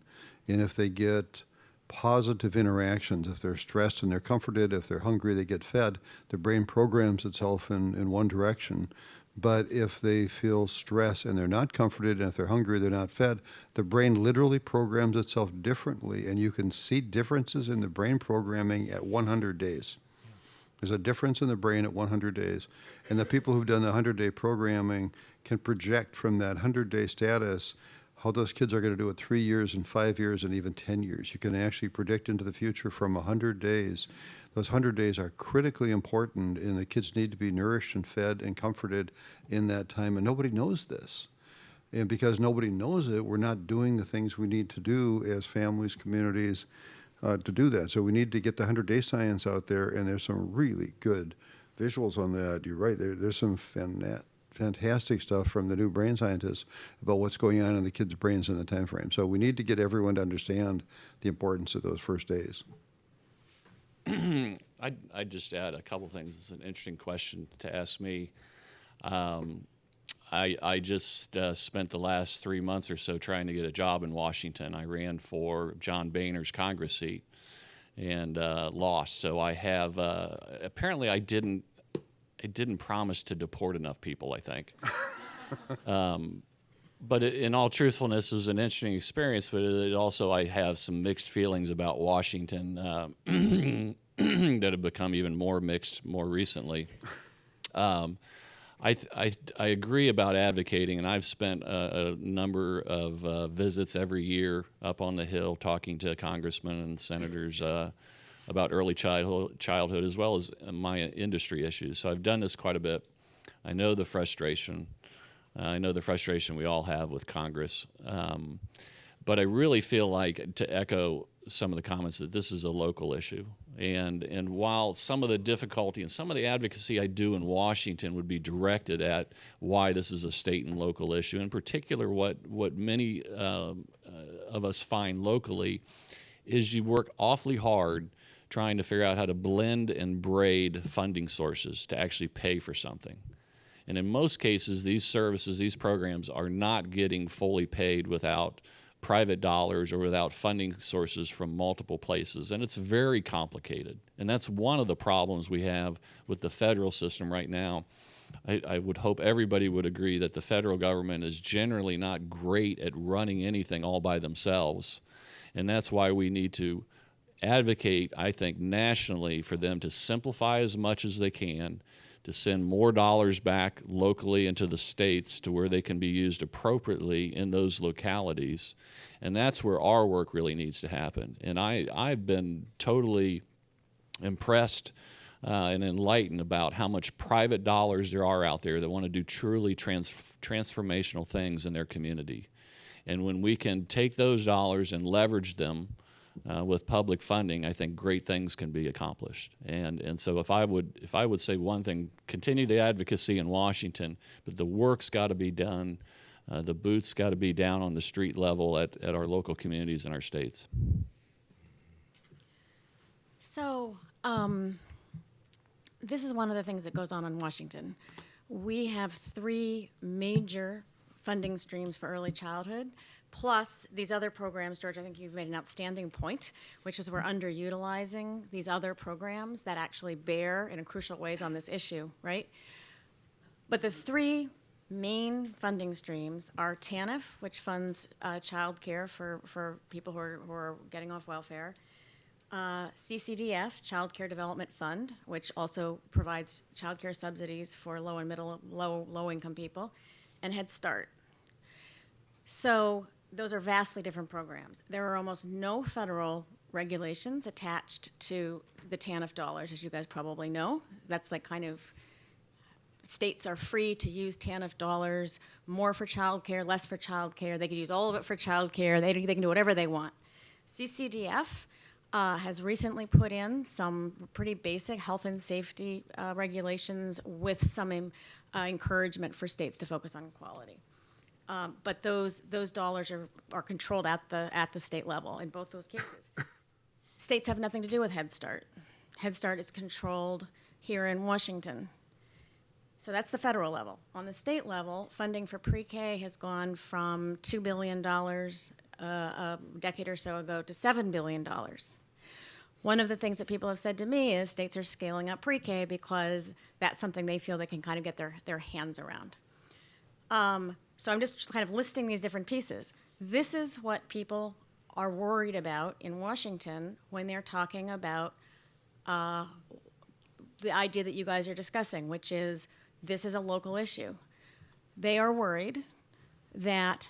And if they get positive interactions, if they're stressed and they're comforted, if they're hungry, they get fed, the brain programs itself in one direction. But if they feel stress and they're not comforted, and if they're hungry, they're not fed, the brain literally programs itself differently. And you can see differences in the brain programming at 100 days. There's a difference in the brain at 100 days. And the people who've done the 100-day programming can project from that 100-day status how those kids are going to do it 3 years and 5 years and even 10 years. You can actually predict into the future from 100 days. Those 100 days are critically important, and the kids need to be nourished and fed and comforted in that time. And nobody knows this. And because nobody knows it, we're not doing the things we need to do as families, communities, to do that. So we need to get the 100-day science out there, and there's some really good visuals on that. You're right. There's some fantastic stuff from the new brain scientists about what's going on in the kids' brains in the time frame. So we need to get everyone to understand the importance of those first days. I'd just add a couple things. It's an interesting question to ask me. I just spent the last 3 months or so trying to get a job in Washington. I ran for John Boehner's Congress seat and lost. So I have apparently I didn't promise to deport enough people, I think. But in all truthfulness, it was an interesting experience. But it also, I have some mixed feelings about Washington that have become even more mixed more recently. I agree about advocating, and I've spent a number of visits every year up on the Hill talking to congressmen and senators about early childhood as well as my industry issues. So I've done this quite a bit. I know the frustration. I know the frustration we all have with Congress. But I really feel like, to echo some of the comments, that this is a local issue. And while some of the difficulty and some of the advocacy I do in Washington would be directed at why this is a state and local issue, in particular what many of us find locally is you work awfully hard trying to figure out how to blend and braid funding sources to actually pay for something. And in most cases, these services, these programs are not getting fully paid without private dollars or without funding sources from multiple places. And it's very complicated. And that's one of the problems we have with the federal system right now. I would hope everybody would agree that the federal government is generally not great at running anything all by themselves. And that's why we need to advocate, I think, nationally for them to simplify as much as they can, to send more dollars back locally into the states to where they can be used appropriately in those localities. And that's where our work really needs to happen. And I've been totally impressed and enlightened about how much private dollars there are out there that want to do truly transformational things in their community. And when we can take those dollars and leverage them with public funding, I think great things can be accomplished. And so if I would say one thing, continue the advocacy in Washington, but the work's got to be done. The boots got to be down on the street level at our local communities and our states. So this is one of the things that goes on in Washington. We have 3 major funding streams for early childhood, plus these other programs. George, I think you've made an outstanding point, which is we're underutilizing these other programs that actually bear in crucial ways on this issue, right? But the 3 main funding streams are TANF, which funds child care for people who are getting off welfare, CCDF, Child Care Development Fund, which also provides child care subsidies for low and low income people, and Head Start. So those are vastly different programs. There are almost no federal regulations attached to the TANF dollars, as you guys probably know. That's like kind of, states are free to use TANF dollars, more for child care, less for child care. They could use all of it for child care. They can do whatever they want. CCDF has recently put in some pretty basic health and safety regulations with some encouragement for states to focus on quality. But those dollars are controlled at the state level in both those cases. States have nothing to do with Head Start. Head Start is controlled here in Washington. So that's the federal level. On the state level, funding for pre-K has gone from $2 billion a decade or so ago to $7 billion. One of the things that people have said to me is states are scaling up pre-K because that's something they feel they can kind of get their hands around. So I'm just kind of listing these different pieces. This is what people are worried about in Washington when they're talking about the idea that you guys are discussing, which is this is a local issue. They are worried that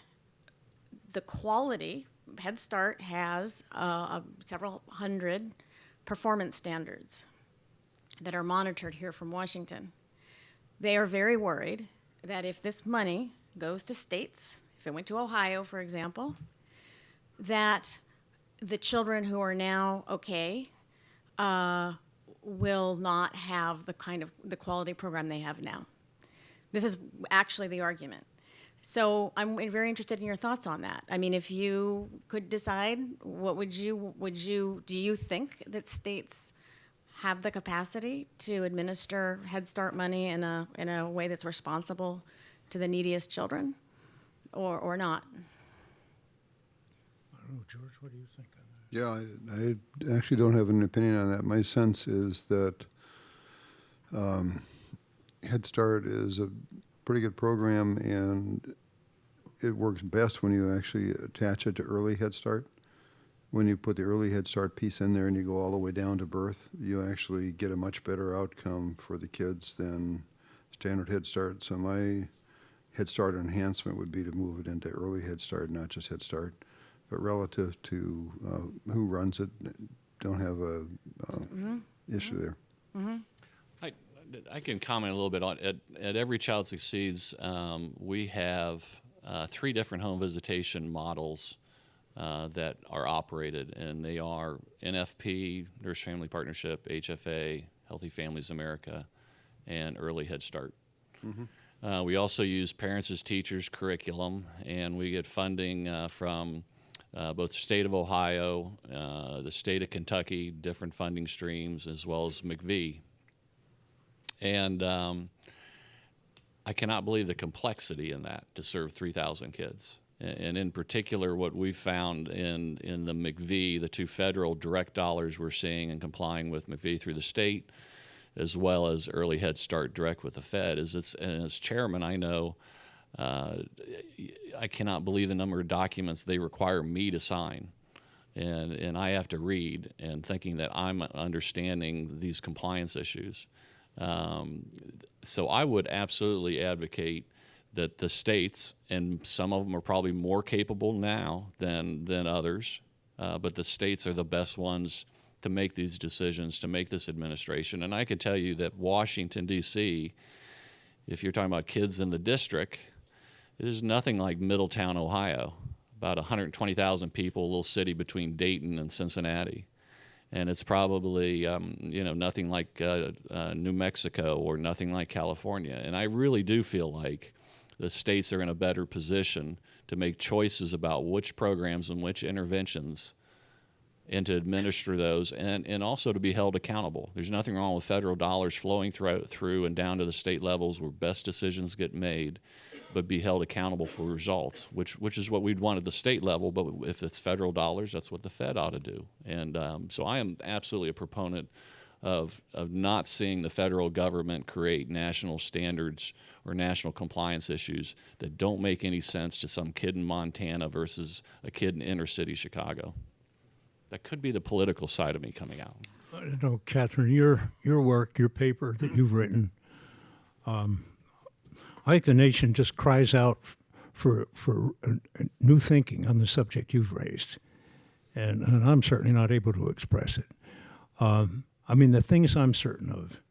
the quality, Head Start has several hundred performance standards that are monitored here from Washington. They are very worried that if this money goes to states, if it went to Ohio, for example, that the children who are now okay will not have the quality program they have now. This is actually the argument. So I'm very interested in your thoughts on that. I mean, if you could decide, do you think that states have the capacity to administer Head Start money in a way that's responsible to the neediest children, or not? I don't know, George, what do you think on that? Yeah, I actually don't have an opinion on that. My sense is that Head Start is a pretty good program, and it works best when you actually attach it to early Head Start. When you put the early Head Start piece in there and you go all the way down to birth, you actually get a much better outcome for the kids than standard Head Start. So my Head Start enhancement would be to move it into early Head Start, not just Head Start. But relative to who runs it, don't have a issue there. Mm-hmm. I can comment a little bit on at Every Child Succeeds. We have 3 different home visitation models that are operated, and they are NFP, Nurse Family Partnership, HFA, Healthy Families America, and Early Head Start. Mm-hmm. We also use Parents as Teachers curriculum, and we get funding from both the state of Ohio, the state of Kentucky, different funding streams, as well as McVie. And I cannot believe the complexity in that to serve 3,000 kids. And in particular, what we found in the McVie, the 2 federal direct dollars we're seeing and complying with McVie through the state, as well as Early Head Start direct with the Fed, and as chairman, I know I cannot believe the number of documents they require me to sign. And I have to read, and thinking that I'm understanding these compliance issues. So I would absolutely advocate that the states, and some of them are probably more capable now than others, but the states are the best ones to make these decisions, to make this administration. And I can tell you that Washington, D.C., if you're talking about kids in the district, it is nothing like Middletown, Ohio, about 120,000 people, a little city between Dayton and Cincinnati. And it's probably, nothing like New Mexico or nothing like California. And I really do feel like the states are in a better position to make choices about which programs and which interventions and to administer those and also to be held accountable. There's nothing wrong with federal dollars flowing through and down to the state levels where best decisions get made, but be held accountable for results, which is what we'd want at the state level. But if it's federal dollars, that's what the Fed ought to do. And so I am absolutely a proponent of not seeing the federal government create national standards or national compliance issues that don't make any sense to some kid in Montana versus a kid in inner city Chicago. That could be the political side of me coming out. I don't know, Katharine, your work, your paper that you've written, I think the nation just cries out for new thinking on the subject you've raised, and I'm certainly not able to express it. The things I'm certain of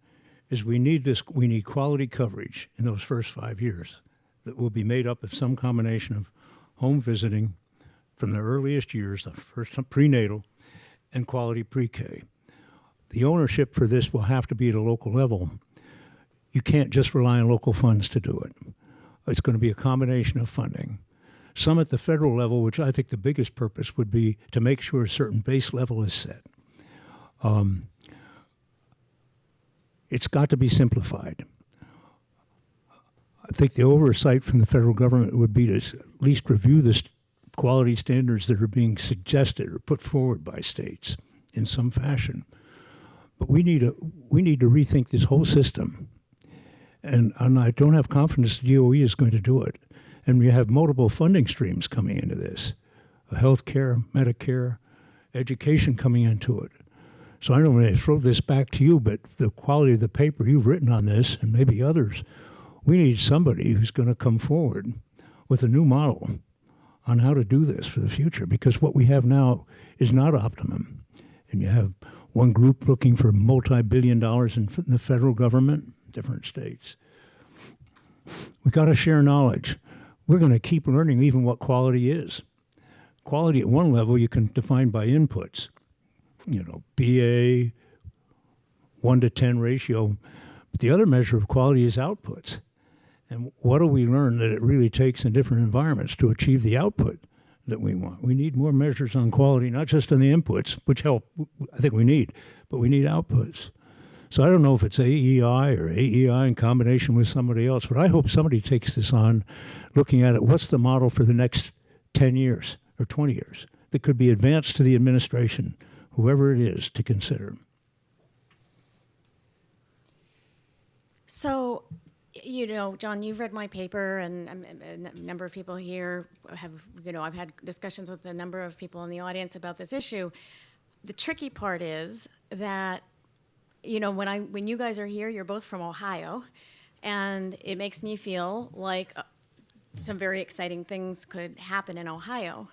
is we need quality coverage in those first 5 years that will be made up of some combination of home visiting from the earliest years, the first prenatal, and quality pre-K. The ownership for this will have to be at a local level. You can't just rely on local funds to do it. It's going to be a combination of funding. Some at the federal level, which I think the biggest purpose would be to make sure a certain base level is set. It's got to be simplified. I think the oversight from the federal government would be to at least review the quality standards that are being suggested or put forward by states in some fashion. But we need to rethink this whole system. And I don't have confidence the DOE is going to do it. And we have multiple funding streams coming into this. Healthcare, Medicare, education coming into it. So I don't want to throw this back to you, but the quality of the paper you've written on this, and maybe others, we need somebody who's going to come forward with a new model on how to do this for the future, because what we have now is not optimum. And you have one group looking for multi-billion dollars in the federal government, different states. We've got to share knowledge. We're going to keep learning even what quality is. Quality at one level you can define by inputs. BA, 1 to 10 ratio. But the other measure of quality is outputs. And what do we learn that it really takes in different environments to achieve the output that we want? We need more measures on quality, not just on the inputs, which help, I think we need, but we need outputs. So I don't know if it's AEI or AEI in combination with somebody else, but I hope somebody takes this on, looking at it, what's the model for the next 10 years or 20 years that could be advanced to the administration, whoever it is, to consider. So, John, you've read my paper, and a number of people here have, I've had discussions with a number of people in the audience about this issue. The tricky part is that, when you guys are here, you're both from Ohio, and it makes me feel like some very exciting things could happen in Ohio.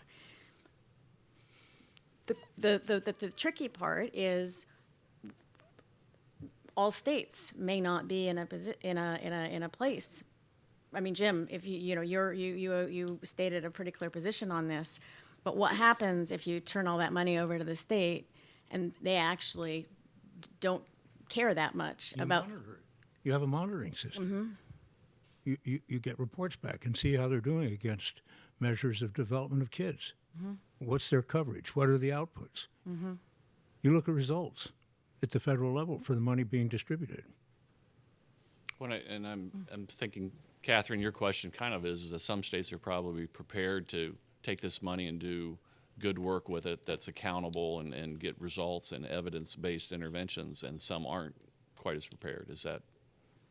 The tricky part is all states may not be in a place. I mean, Jim, if you stated a pretty clear position on this, but what happens if you turn all that money over to the state and they actually don't care that much about? You have a monitoring system. Mm-hmm. You get reports back and see how they're doing against measures of development of kids. Mm-hmm. What's their coverage? What are the outputs? Mm-hmm. You look at results at the federal level for the money being distributed. I'm thinking, Katharine, your question kind of is that some states are probably prepared to take this money and do good work with it that's accountable and get results and evidence-based interventions, and some aren't quite as prepared. Is that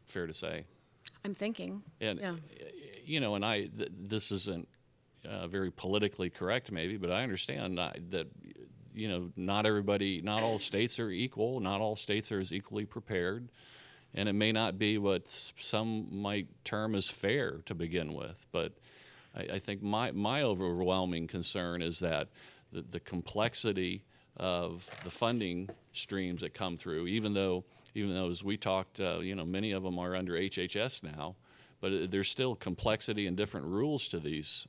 fair to say? I'm thinking. And yeah. This isn't very politically correct, maybe, but I understand that not all states are equal. Not all states are as equally prepared, and it may not be what some might term as fair to begin with. But I think my overwhelming concern is that the complexity of the funding streams that come through, even though as we talked, many of them are under HHS now, but there's still complexity and different rules to these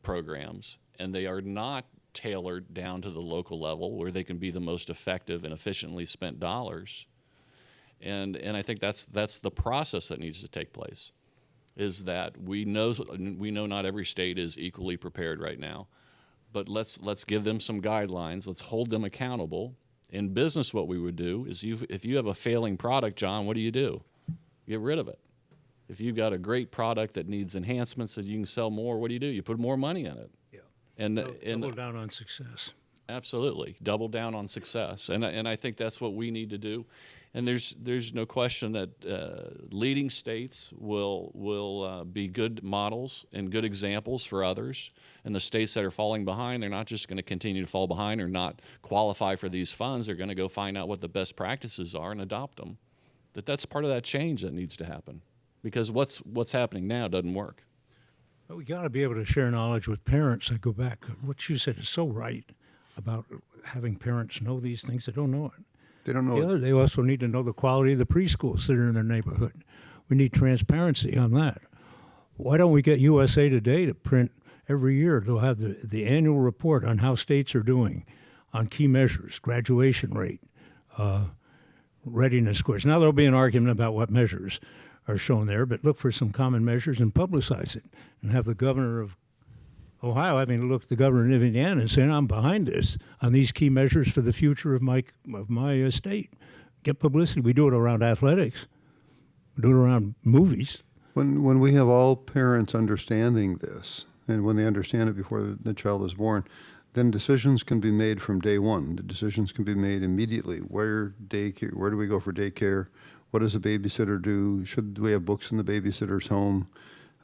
programs, and they are not tailored down to the local level where they can be the most effective and efficiently spent dollars. And I think that's the process that needs to take place, is that we know not every state is equally prepared right now, but let's give them some guidelines. Let's hold them accountable. In business, what we would do is if you have a failing product, John, what do? You get rid of it. If you've got a great product that needs enhancements that you can sell more, what do? You put more money in it. Yeah. And double down on success. Absolutely, double down on success, and I think that's what we need to do. And there's no question that leading states will be good models and good examples for others. And the states that are falling behind, they're not just going to continue to fall behind or not qualify for these funds. They're going to go find out what the best practices are and adopt them. That's part of that change that needs to happen, because what's happening now doesn't work. But we got to be able to share knowledge with parents. I go back. What you said is so right about having parents know these things. They don't know it. They don't know. They also need to know the quality of the preschools that are in their neighborhood. We need transparency on that. Why don't we get USA Today to print every year? They'll have the annual report on how states are doing on key measures, graduation rate, readiness scores. Now there'll be an argument about what measures are shown there, but look for some common measures and publicize it, and have the governor of Ohio having to look at the governor of Indiana and saying, I'm behind this on these key measures for the future of my state. Get publicity. We do it around athletics. We do it around movies. When we have all parents understanding this, and when they understand it before the child is born, then decisions can be made from day one. The decisions can be made immediately. Where do we go for daycare? What does a babysitter do? Should we have books in the babysitter's home?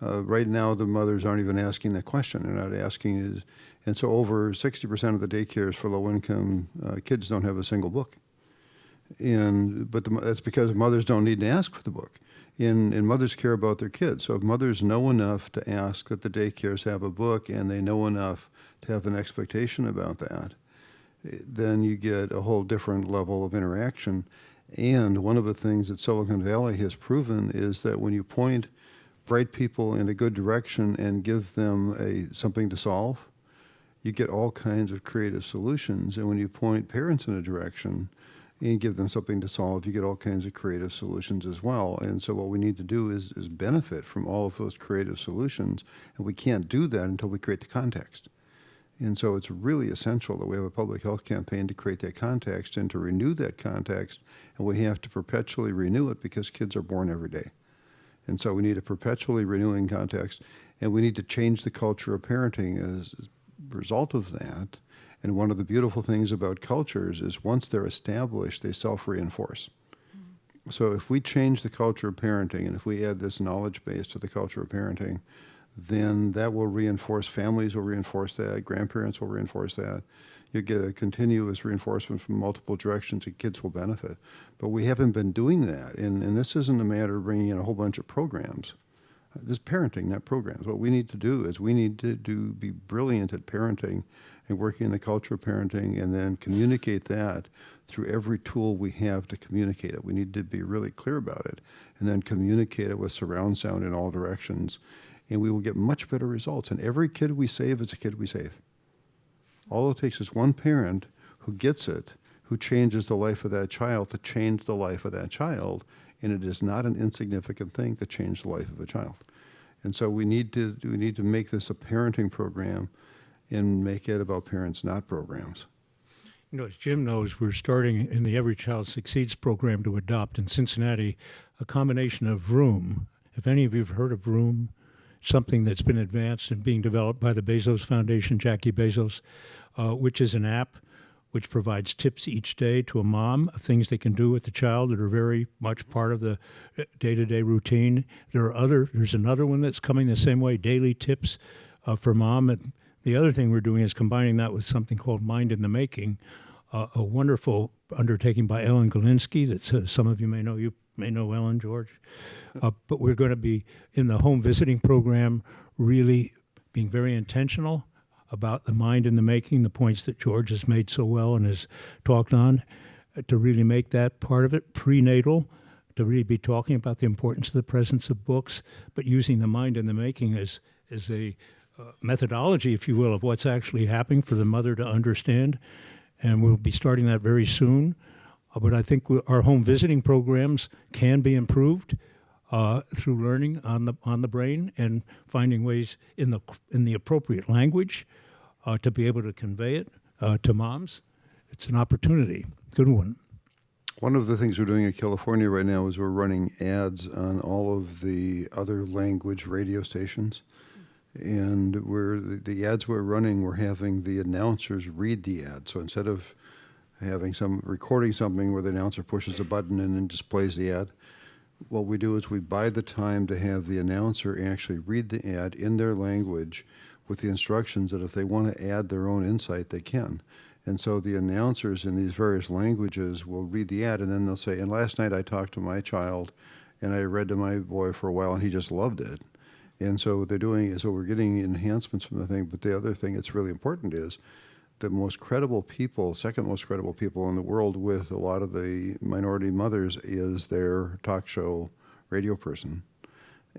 Right now, the mothers aren't even asking that question. They're not asking it. And so over 60% of the daycares for low-income kids don't have a single book. But that's because mothers don't need to ask for the book. And mothers care about their kids. So if mothers know enough to ask that the daycares have a book, and they know enough to have an expectation about that, then you get a whole different level of interaction. And one of the things that Silicon Valley has proven is that when you point bright people in a good direction and give them something to solve, you get all kinds of creative solutions. And when you point parents in a direction and give them something to solve, you get all kinds of creative solutions as well. And so what we need to do is benefit from all of those creative solutions. And we can't do that until we create the context. And so it's really essential that we have a public health campaign to create that context and to renew that context. And we have to perpetually renew it because kids are born every day. And so we need a perpetually renewing context, and we need to change the culture of parenting as a result of that. And one of the beautiful things about cultures is once they're established, they self-reinforce. Mm-hmm. So if we change the culture of parenting, and if we add this knowledge base to the culture of parenting, then that will reinforce, families will reinforce that, grandparents will reinforce that. You get a continuous reinforcement from multiple directions, and kids will benefit. But we haven't been doing that, and this isn't a matter of bringing in a whole bunch of programs. This is parenting, not programs. What we need to do is we need to be brilliant at parenting and working in the culture of parenting, and then communicate that through every tool we have to communicate it. We need to be really clear about it, and then communicate it with surround sound in all directions, and we will get much better results. And every kid we save is a kid we save. All it takes is one parent who gets it, who changes the life of that child to change the life of that child, and it is not an insignificant thing to change the life of a child. And so we need to make this a parenting program and make it about parents, not programs. You know, as Jim knows, we're starting in the Every Child Succeeds program to adopt in Cincinnati a combination of Vroom. If any of you have heard of Vroom, something that's been advanced and being developed by the Bezos Foundation, Jackie Bezos, which is an app which provides tips each day to a mom of things they can do with the child that are very much part of the day-to-day routine. There's another one that's coming the same way, daily tips for mom. And the other thing we're doing is combining that with something called Mind in the Making, a wonderful undertaking by Ellen Galinsky that some of you may know. You may know Ellen, George. But we're going to be in the home visiting program really being very intentional about the mind in the making, the points that George has made so well and has talked on, to really make that part of it prenatal, to really be talking about the importance of the presence of books, but using the mind in the making as a methodology, if you will, of what's actually happening for the mother to understand. And we'll be starting that very soon. But I think our home visiting programs can be improved through learning on the brain and finding ways in the appropriate language to be able to convey it to moms. It's an opportunity. Good one. One of the things we're doing in California right now is we're running ads on all of the other language radio stations. And the ads we're running, we're having the announcers read the ad. So instead of having recording something where the announcer pushes a button and then displays the ad, what we do is we buy the time to have the announcer actually read the ad in their language with the instructions that if they want to add their own insight, they can. And so the announcers in these various languages will read the ad, and then they'll say, and last night I talked to my child, and I read to my boy for a while, and he just loved it. And so what they're doing is, so we're getting enhancements from the thing, but the other thing that's really important is the most credible people, second most credible people in the world with a lot of the minority mothers is their talk show radio person.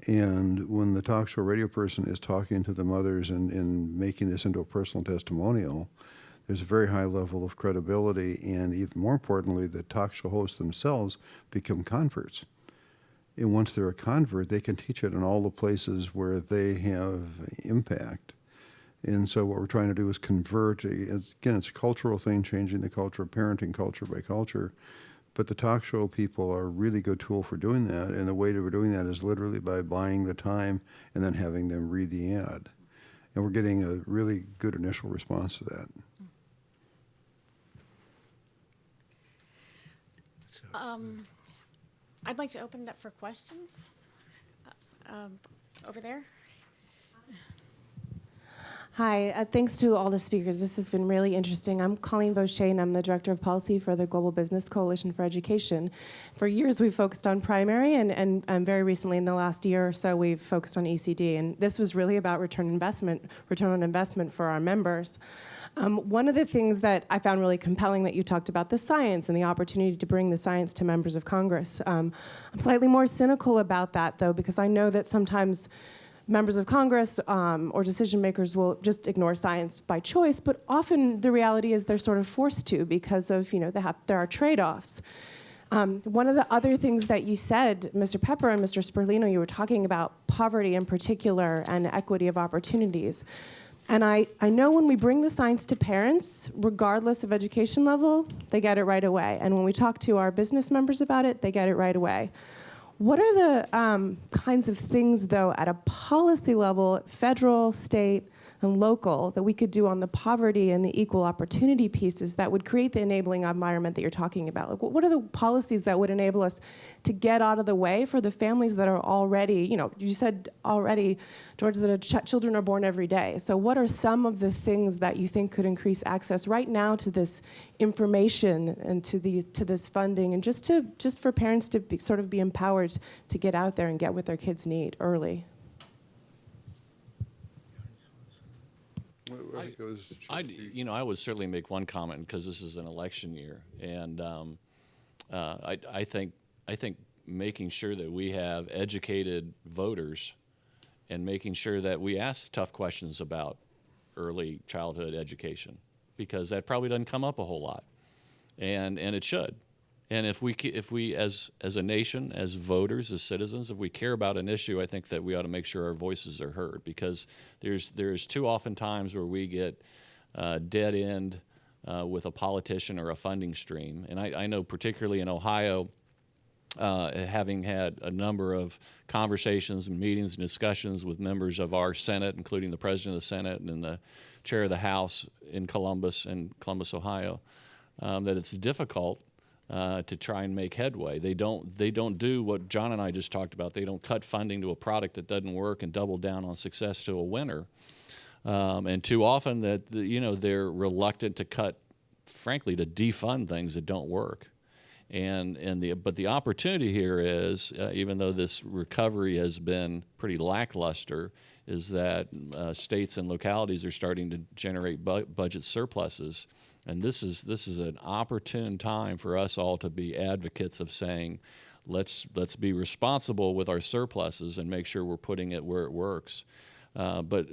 And when the talk show radio person is talking to the mothers and making this into a personal testimonial, there's a very high level of credibility, and even more importantly, the talk show hosts themselves become converts. And once they're a convert, they can teach it in all the places where they have impact. And so what we're trying to do is convert. Again, it's a cultural thing, changing the culture of parenting culture by culture. but the talk show people are a really good tool for doing that, and the way that we're doing that is literally by buying the time and then having them read the ad. And we're getting a really good initial response to that. I'd like to open it up for questions. Over there. Hi, thanks to all the speakers. This has been really interesting. I'm Colleen Boucher, and I'm the Director of Policy for the Global Business Coalition for Education. For years, we've focused on primary, and very recently, in the last year or so, we've focused on ECD. And this was really about return on investment for our members. One of the things that I found really compelling that you talked about the science and the opportunity to bring the science to members of Congress. I'm slightly more cynical about that, though, because I know that sometimes members of Congress or decision makers will just ignore science by choice, but often the reality is they're sort of forced to because of, there are trade-offs. One of the other things that you said, Mr. Pepper and Mr. Sperlino, you were talking about poverty in particular and equity of opportunities. And I know when we bring the science to parents, regardless of education level, they get it right away. And when we talk to our business members about it, they get it right away. What are the kinds of things, though, at a policy level, federal, state, and local, that we could do on the poverty and the equal opportunity pieces that would create the enabling environment that you're talking about? Like, what are the policies that would enable us to get out of the way for the families that are already, you said already, George, that children are born every day. So what are some of the things that you think could increase access right now to this information and to this funding, and just for parents to be empowered to get out there and get what their kids need early? I think it was I would certainly make one comment because this is an election year, and I think making sure that we have educated voters and making sure that we ask tough questions about early childhood education, because that probably doesn't come up a whole lot, and it should. And if we as a nation, as voters, as citizens, if we care about an issue, I think that we ought to make sure our voices are heard, because there's too often times where we get dead end with a politician or a funding stream. And I know particularly in Ohio, having had a number of conversations and meetings and discussions with members of our Senate, including the President of the Senate and the Chair of the House in Columbus, Ohio, that it's difficult to try and make headway. They don't do what John and I just talked about. They don't cut funding to a product that doesn't work and double down on success to a winner. And too often that they're reluctant to cut, frankly, to defund things that don't work. But the opportunity here is, even though this recovery has been pretty lackluster, is that states and localities are starting to generate budget surpluses. And this is an opportune time for us all to be advocates of saying, let's be responsible with our surpluses and make sure we're putting it where it works. But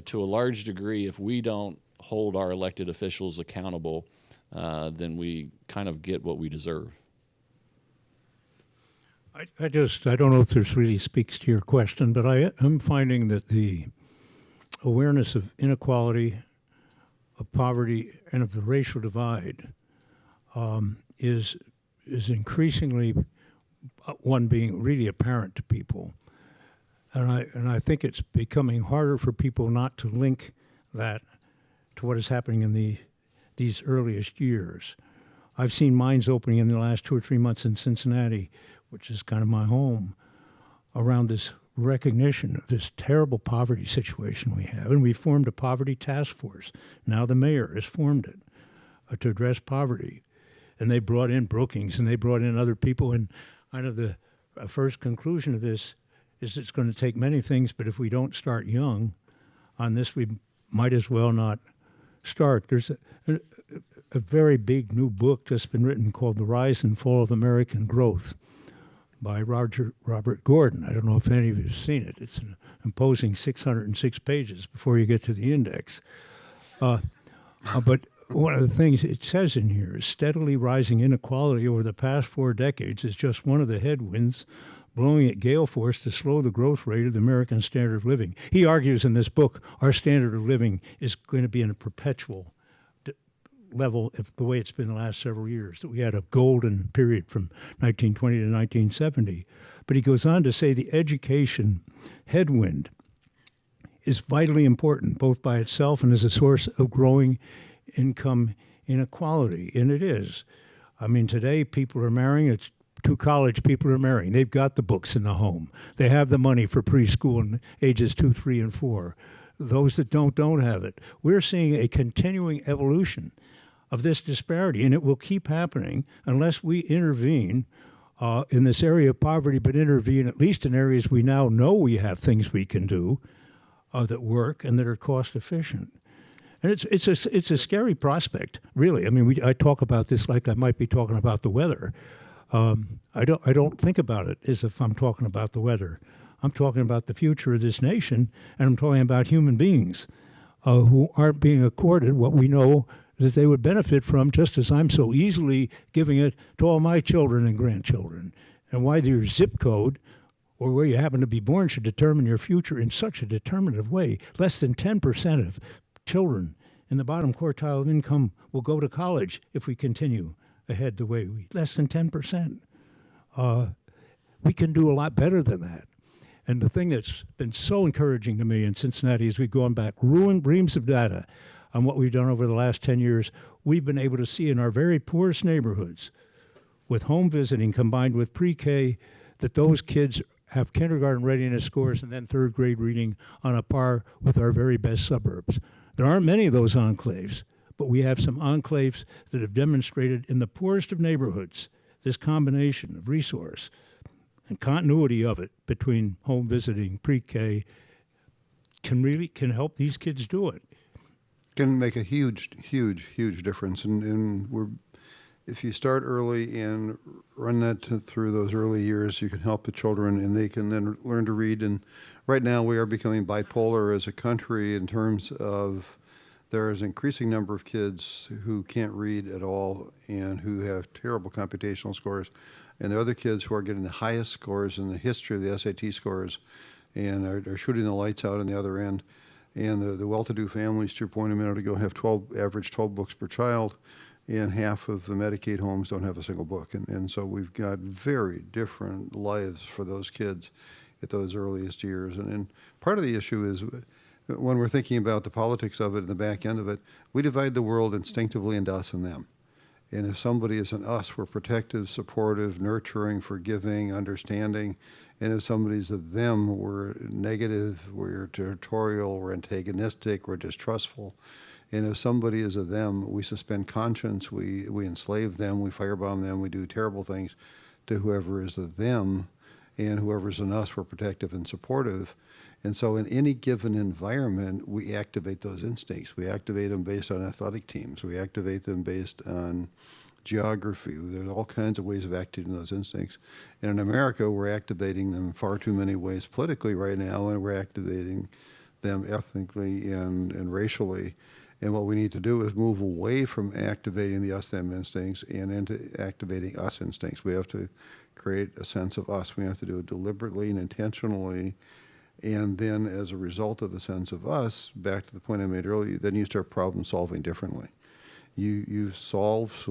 to a large degree, if we don't hold our elected officials accountable, then we kind of get what we deserve. I don't know if this really speaks to your question, but I'm finding that the awareness of inequality, of poverty, and of the racial divide is increasingly one being really apparent to people, and I think it's becoming harder for people not to link that to what is happening in these earliest years. I've seen minds opening in the last 2 or 3 months in Cincinnati, which is kind of my home, around this recognition of this terrible poverty situation we have. And we formed a poverty task force. Now the mayor has formed it to address poverty. And they brought in Brookings and they brought in other people. And kind of the first conclusion of this is it's going to take many things, but if we don't start young on this, we might as well not start. There's a very big new book just been written called The Rise and Fall of American Growth by Robert Gordon. I don't know if any of you have seen it. It's an imposing 606 pages before you get to the index. But one of the things it says in here is steadily rising inequality over the past 4 decades is just one of the headwinds blowing at gale force to slow the growth rate of the American standard of living. He argues in this book our standard of living is going to be in a perpetual level the way it's been the last several years, that we had a golden period from 1920 to 1970. But he goes on to say the education headwind is vitally important, both by itself and as a source of growing income inequality. And it is. I mean, today people are marrying. It's two college people are marrying. They've got the books in the home. They have the money for preschool and ages 2, 3, and 4. Those that don't have it. We're seeing a continuing evolution of this disparity, and it will keep happening unless we intervene in this area of poverty, but intervene at least in areas we now know we have things we can do that work and that are cost efficient. And it's a scary prospect, really. I mean, I talk about this like I might be talking about the weather. I don't think about it as if I'm talking about the weather. I'm talking about the future of this nation, and I'm talking about human beings who aren't being accorded what we know that they would benefit from, just as I'm so easily giving it to all my children and grandchildren. And why your zip code or where you happen to be born should determine your future in such a determinative way. Less than 10% of children in the bottom quartile of income will go to college if we continue ahead the way less than 10%. We can do a lot better than that. And the thing that's been so encouraging to me in Cincinnati is we've gone back reams of data on what we've done over the last 10 years. We've been able to see in our very poorest neighborhoods, with home visiting combined with pre-K, that those kids have kindergarten readiness scores and then third grade reading on a par with our very best suburbs. There aren't many of those enclaves, but we have some enclaves that have demonstrated in the poorest of neighborhoods this combination of resource and continuity of it between home visiting, pre-K, can help these kids do it. Can make a huge difference. And if you start early and run that through those early years, you can help the children, and they can then learn to read. And right now we are becoming bipolar as a country in terms of there is an increasing number of kids who can't read at all and who have terrible computational scores. And there are other kids who are getting the highest scores in the history of the SAT scores and are shooting the lights out on the other end. And the well-to-do families, to your point a minute ago, have average 12 books per child, and half of the Medicaid homes don't have a single book. And so we've got very different lives for those kids at those earliest years. And part of the issue is when we're thinking about the politics of it and the back end of it, we divide the world instinctively into us and them. And if somebody is an us, we're protective, supportive, nurturing, forgiving, understanding. And if somebody's a them, we're negative, we're territorial, we're antagonistic, we're distrustful. And if somebody is a them, we suspend conscience, we enslave them, we firebomb them, we do terrible things to whoever is a them. And whoever's an us, we're protective and supportive. And so in any given environment, we activate those instincts. We activate them based on athletic teams. We activate them based on geography. There's all kinds of ways of activating those instincts. And in America, we're activating them far too many ways politically right now, and we're activating them ethnically and racially. And what we need to do is move away from activating the us-them instincts and into activating us instincts. We have to create a sense of us. We have to do it deliberately and intentionally. And then as a result of a sense of us, back to the point I made earlier, then you start problem solving differently. You solve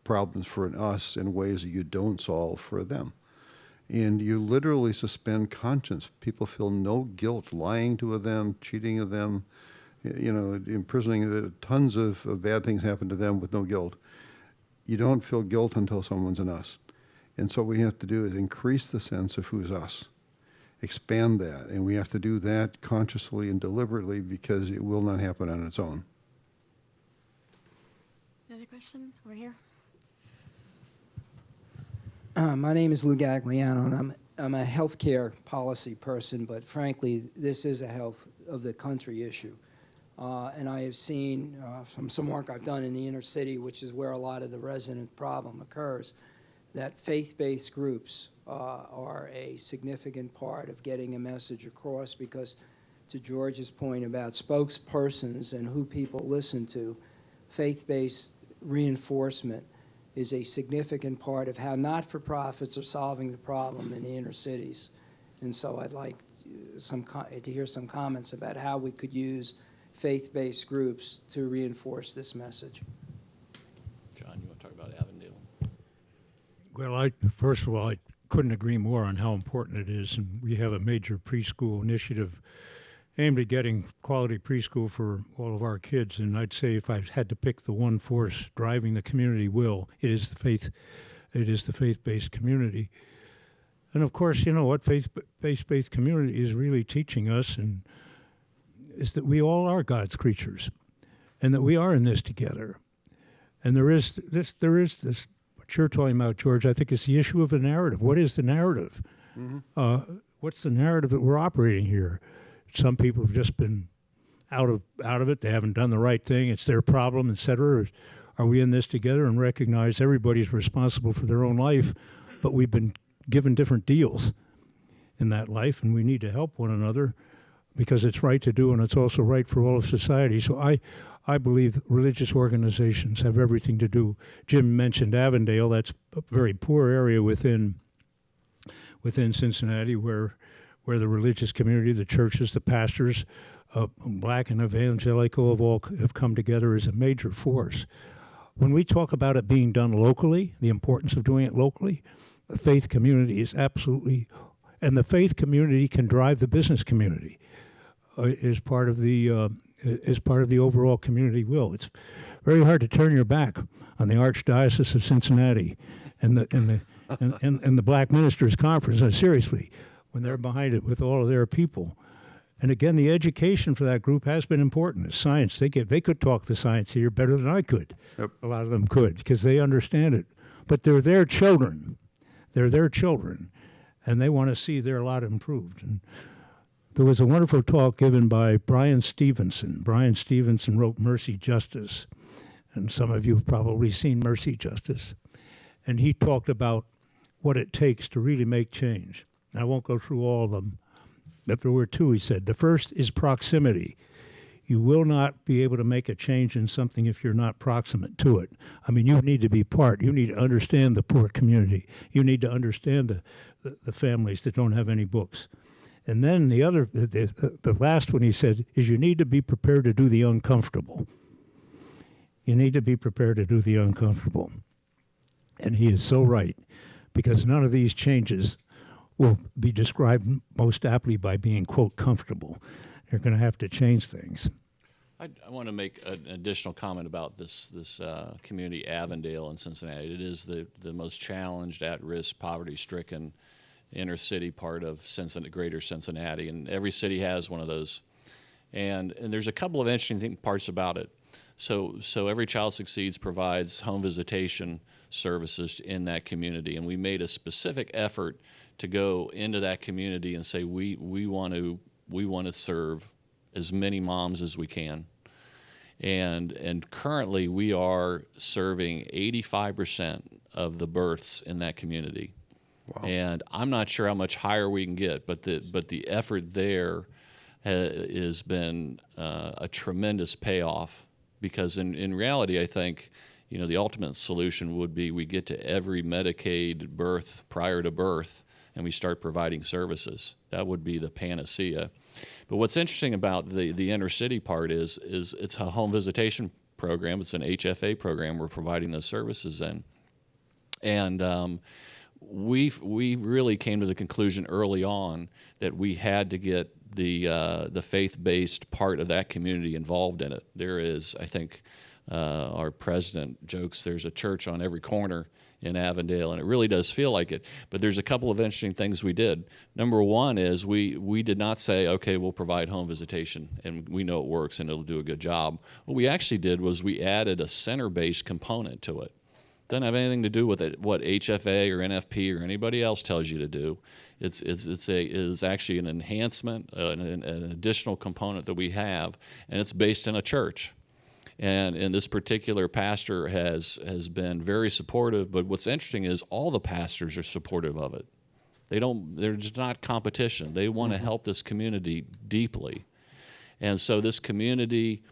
problems for an us in ways that you don't solve for them. And you literally suspend conscience. People feel no guilt lying to them, cheating of them, imprisoning. Tons of bad things happen to them with no guilt. You don't feel guilt until someone's an us. And so what we have to do is increase the sense of who's us. Expand that, and we have to do that consciously and deliberately because it will not happen on its own. Another question over here? My name is Lou Gagliano, and I'm a healthcare policy person, but frankly, this is a health of the country issue. And I have seen from some work I've done in the inner city, which is where a lot of the resident problem occurs, that faith-based groups are a significant part of getting a message across because, to George's point about spokespersons and who people listen to, faith-based reinforcement is a significant part of how not-for-profits are solving the problem in the inner cities. And so I'd like to hear some comments about how we could use faith-based groups to reinforce this message. talk about Avondale. Well, first of all, I couldn't agree more on how important it is, and we have a major preschool initiative aimed at getting quality preschool for all of our kids. And I'd say if I had to pick the one force driving the community will, it is the faith-based community. And of course, you know what faith-based community is really teaching us, and is that we all are God's creatures, and that we are in this together. And there is this. What you're talking about, George, I think is the issue of a narrative. What is the narrative? What's the narrative that we're operating here? Some people have just been out of it. They haven't done the right thing. It's their problem, etc. Are we in this together and recognize everybody's responsible for their own life, but we've been given different deals in that life, and we need to help one another because it's right to do, and it's also right for all of society. So I believe religious organizations have everything to do. Jim mentioned Avondale. That's a very poor area within Cincinnati where the religious community, the churches, the pastors, black and evangelical have come together as a major force. When we talk about it being done locally, the importance of doing it locally, the faith community is absolutely, and the faith community can drive the business community as part of the overall community will. It's very hard to turn your back on the Archdiocese of Cincinnati and the Black Ministers Conference. Seriously, when they're behind it with all of their people. And again, the education for that group has been important. The science, they could talk the science here better than I could. Yep. A lot of them could, because they understand it. But they're their children. They're their children, and they want to see their lot improved. And there was a wonderful talk given by Brian Stevenson. Brian Stevenson wrote Mercy Justice, and some of you have probably seen Mercy Justice. And he talked about what it takes to really make change. I won't go through all of them, but there were two, he said. The first is proximity. You will not be able to make a change in something if you're not proximate to it. I mean, you need to be part. You need to understand the poor community. You need to understand the families that don't have any books. And then the last one he said is you need to be prepared to do the uncomfortable. You need to be prepared to do the uncomfortable. And he is so right, because none of these changes will be described most aptly by being, quote, comfortable. You're going to have to change things. I want to make an additional comment about this community, Avondale in Cincinnati. It is the most challenged, at-risk, poverty-stricken inner city part of greater Cincinnati, and every city has one of those. And there's a couple of interesting parts about it. So Every Child Succeeds provides home visitation services in that community, and we made a specific effort to go into that community and say we want to serve as many moms as we can. And currently we are serving 85% of the births in that community. Wow. And I'm not sure how much higher we can get, but the effort there has been a tremendous payoff, because in reality, I think, you know, the ultimate solution would be we get to every Medicaid birth prior to birth and we start providing services. That would be the panacea. But what's interesting about the inner city part is it's a home visitation program. It's an HFA program we're providing those services in. And we really came to the conclusion early on that we had to get the faith-based part of that community involved in it. There is, I think, our president jokes, there's a church on every corner in Avondale, and it really does feel like it. But there's a couple of interesting things we did. Number one is we did not say, okay, we'll provide home visitation, and we know it works and it'll do a good job. What we actually did was we added a center-based component to it. Doesn't have anything to do with it, what HFA or NFP or anybody else tells you to do. It is actually an enhancement, an additional component that we have, and it's based in a church. And this particular pastor has been very supportive. But what's interesting is all the pastors are supportive of it. They're just not competition. They want to help this community deeply, and so this community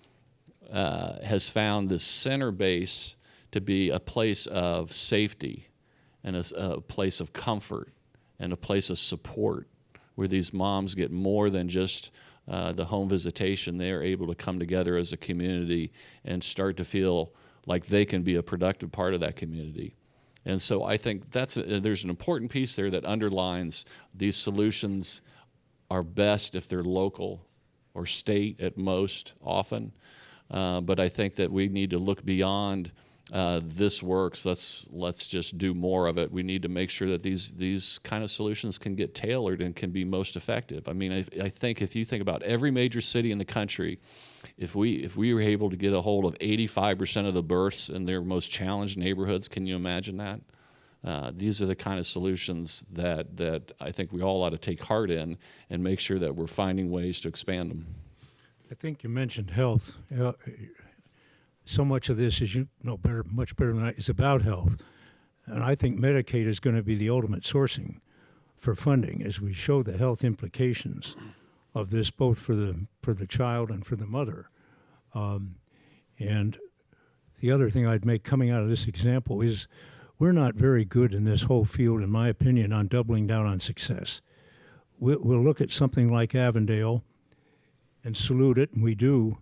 has found this center base to be a place of safety and a place of comfort and a place of support, where these moms get more than just the home visitation. They are able to come together as a community and start to feel like they can be a productive part of that community. And so I think there's an important piece there that underlines these solutions are best if they're local or state at most often. But I think that we need to look beyond this works. Let's just do more of it. We need to make sure that these kind of solutions can get tailored and can be most effective. I mean, I think if you think about every major city in the country, if we were able to get a hold of 85% of the births in their most challenged neighborhoods, can you imagine that? These are the kind of solutions that I think we all ought to take heart in and make sure that we're finding ways to expand them. I think you mentioned health. So much of this, as you know much better than I, is about health. And I think Medicaid is going to be the ultimate sourcing for funding as we show the health implications of this, both for the child and for the mother. And the other thing I'd make coming out of this example is we're not very good in this whole field, in my opinion, on doubling down on success. We'll look at something like Avondale and salute it, and we do,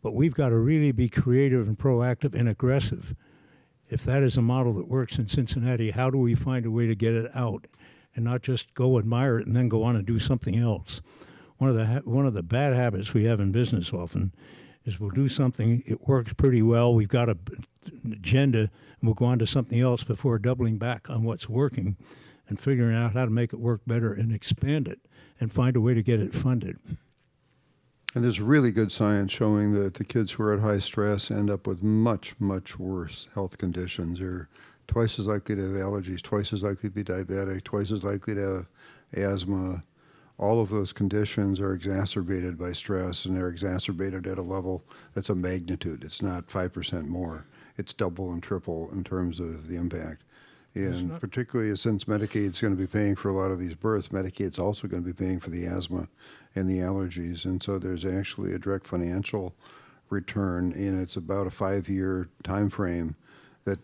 but we've got to really be creative and proactive and aggressive. If that is a model that works in Cincinnati, how do we find a way to get it out and not just go admire it and then go on and do something else? One of the bad habits we have in business often is we'll do something, it works pretty well, we've got an agenda, and we'll go on to something else before doubling back on what's working and figuring out how to make it work better and expand it and find a way to get it funded. And there's really good science showing that the kids who are at high stress end up with much, much worse health conditions. They're twice as likely to have allergies, twice as likely to be diabetic, twice as likely to have asthma. All of those conditions are exacerbated by stress, and they're exacerbated at a level that's a magnitude. It's not 5% more. It's double and triple in terms of the impact. And particularly since Medicaid's going to be paying for a lot of these births, Medicaid's also going to be paying for the asthma and the allergies. And so there's actually a direct financial return, and it's about a 5-year time frame that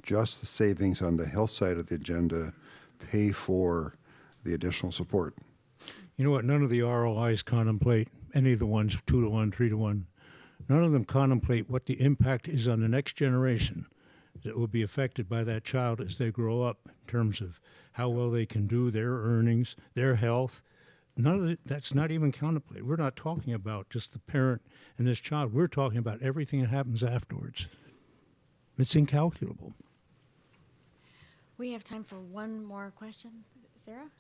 just the savings on the health side of the agenda pay for the additional support. You know what? None of the ROIs contemplate, any of the ones 2-to-1, 3-to-1, none of them contemplate what the impact is on the next generation that will be affected by that child as they grow up in terms of how well they can do, their earnings, their health. None of that's not even contemplated. We're not talking about just the parent and this child. We're talking about everything that happens afterwards. It's incalculable. We have time for one more question. Sarah?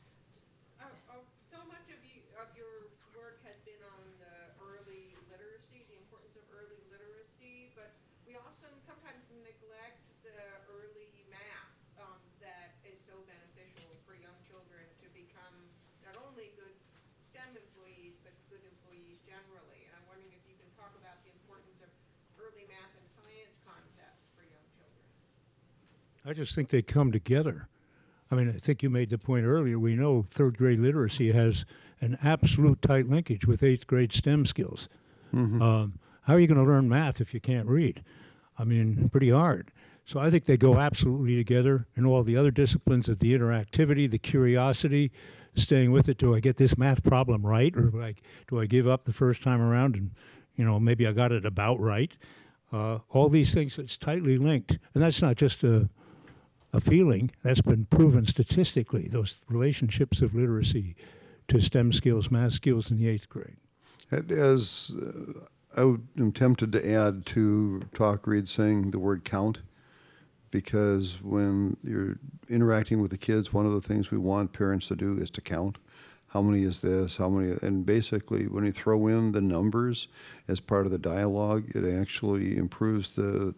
So much of your work has been on the early literacy, the importance of early literacy, but we also sometimes neglect the early math that is so beneficial for young children to become not only good STEM employees, but good employees generally. And I'm wondering if you can talk about the importance of early math and science concepts for young children. I just think they come together. I mean, I think you made the point earlier. We know third grade literacy has an absolute tight linkage with 8th grade STEM skills. Mm-hmm. How are you going to learn math if you can't read? I mean, pretty hard. So I think they go absolutely together, and all the other disciplines of the interactivity, the curiosity, staying with it. Do I get this math problem right, or do I give up the first time around and, maybe I got it about right? All these things, it's tightly linked. And that's not just a feeling. That's been proven statistically, those relationships of literacy to STEM skills, math skills in the 8th grade. As I am tempted to add to talk, read, sing the word count, because when you're interacting with the kids, one of the things we want parents to do is to count. How many is this? How many? And basically, when you throw in the numbers as part of the dialogue, it actually improves the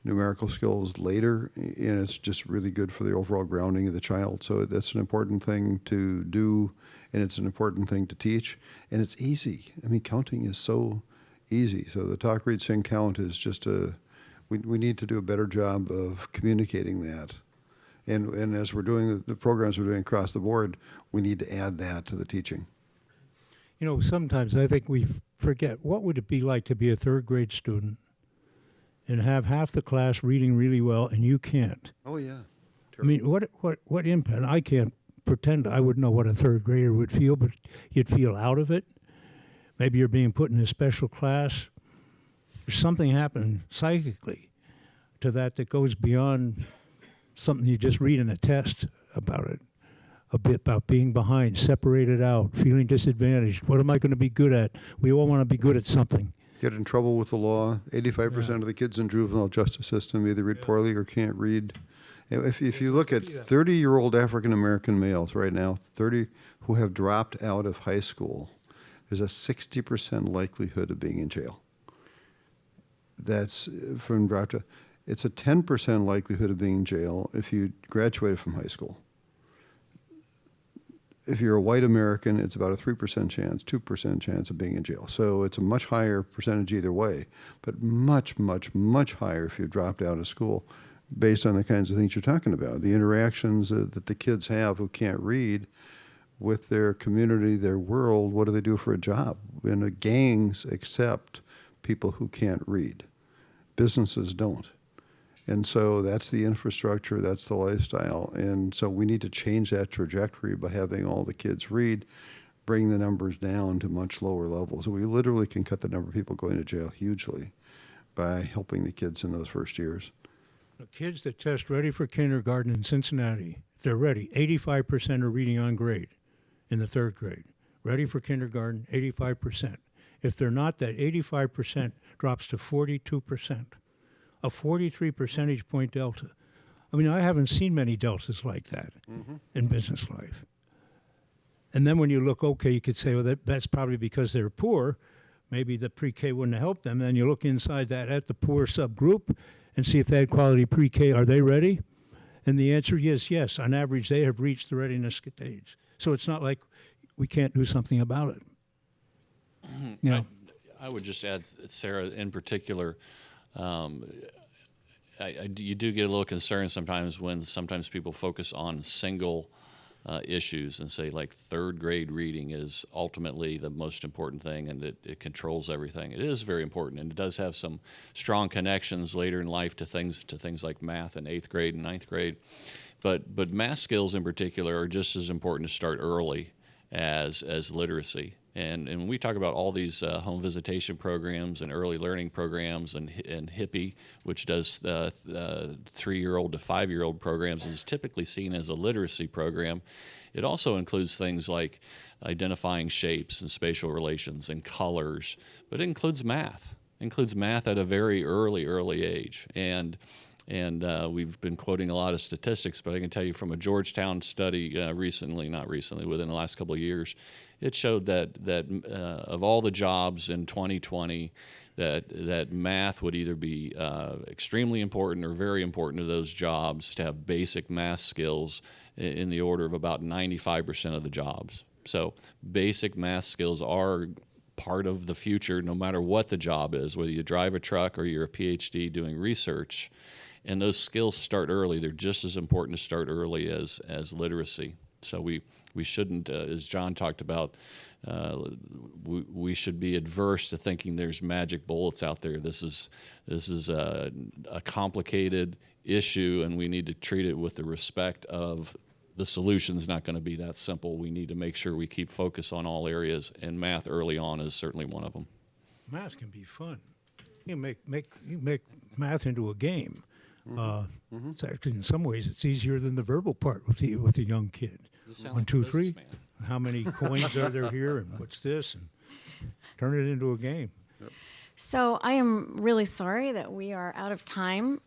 numerical skills later, and it's just really good for the overall grounding of the child. So that's an important thing to do, and it's an important thing to teach, and it's easy. I mean, counting is so easy. So the talk, read, sing, count is just we need to do a better job of communicating that. And as we're doing the programs we're doing across the board, we need to add that to the teaching. Sometimes I think we forget, what would it be like to be a third grade student and have half the class reading really well and you can't? Oh, yeah. Terrible. I mean, what impact? I can't pretend I would know what a third grader would feel, but you'd feel out of it. Maybe you're being put in a special class. There's something happening psychically. to that goes beyond something you just read in a test about it. A bit about being behind, separated out, feeling disadvantaged. What am I going to be good at? We all want to be good at something. Get in trouble with the law. 85% of the kids in juvenile justice system either read poorly or can't read. If you look at 30-year-old African-American males right now, 30 who have dropped out of high school, there's a 60% likelihood of being in jail. That's from dropped out. It's a 10% likelihood of being in jail if you graduated from high school. If you're a white American, it's about a 3% chance, 2% chance of being in jail. So it's a much higher percentage either way, but much, much, much higher if you've dropped out of school based on the kinds of things you're talking about. The interactions that the kids have who can't read with their community, their world, what do they do for a job? And the gangs accept people who can't read. Businesses don't. And so that's the infrastructure, that's the lifestyle. And so we need to change that trajectory by having all the kids read, bring the numbers down to much lower levels. We literally can cut the number of people going to jail hugely by helping the kids in those first years. The kids that test ready for kindergarten in Cincinnati, if they're ready, 85% are reading on grade in the third grade. Ready for kindergarten, 85%. If they're not, that 85% drops to 42%. A 43 percentage point delta. I mean, I haven't seen many deltas like that in business life. And then when you look, okay, you could say, well, that's probably because they're poor. Maybe the pre-K wouldn't have helped them. And then you look inside that at the poor subgroup and see if they had quality pre-K. Are they ready? And the answer is yes. On average, they have reached the readiness stage. So it's not like we can't do something about it. You know? I would just add, Sarah, in particular, you do get a little concerned sometimes when sometimes people focus on single issues and say like third grade reading is ultimately the most important thing and it controls everything. It is very important, and it does have some strong connections later in life to things like math in eighth grade and ninth grade. But math skills in particular are just as important to start early as literacy. And when we talk about all these home visitation programs and early learning programs and HIPPY, which does 3-year-old to 5-year-old programs, is typically seen as a literacy program. It also includes things like identifying shapes and spatial relations and colors, but it includes math. It includes math at a very early age. And we've been quoting a lot of statistics, but I can tell you from a Georgetown study within the last couple of years, it showed that of all the jobs in 2020, that math would either be extremely important or very important to those jobs to have basic math skills in the order of about 95% of the jobs. So basic math skills are part of the future no matter what the job is, whether you drive a truck or you're a PhD doing research. And those skills start early. They're just as important to start early as literacy. So we shouldn't, as John talked about, we should be adverse to thinking there's magic bullets out there. This is a complicated issue, and we need to treat it with the respect of the solution's not going to be that simple. We need to make sure we keep focus on all areas, and math early on is certainly one of them. Math can be fun. You make math into a game. It's actually, in some ways, it's easier than the verbal part with a young kid. 1, 2, 3. How many coins are there here, and what's this? And turn it into a game. So I am really sorry that we are out of time.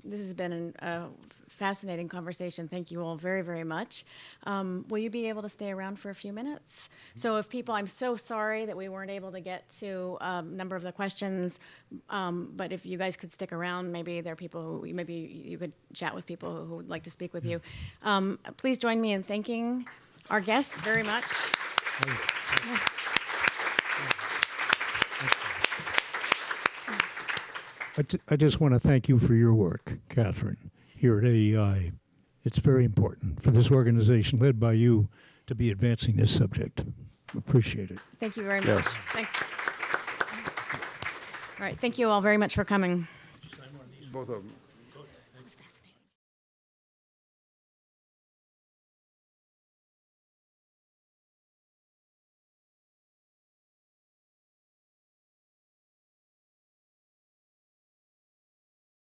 This has been a fascinating conversation. Thank you all very, very much. Will you be able to stay around for a few minutes? So if people, I'm so sorry that we weren't able to get to a number of the questions, but if you guys could stick around, maybe there are people who, maybe you could chat with people who would like to speak with you. Please join me in thanking our guests very much. I just want to thank you for your work, Katharine, here at AEI. It's very important for this organization led by you to be advancing this subject. Appreciate it. Thank you very much. Yes. Thanks. All right, thank you all very much for coming. Both of them.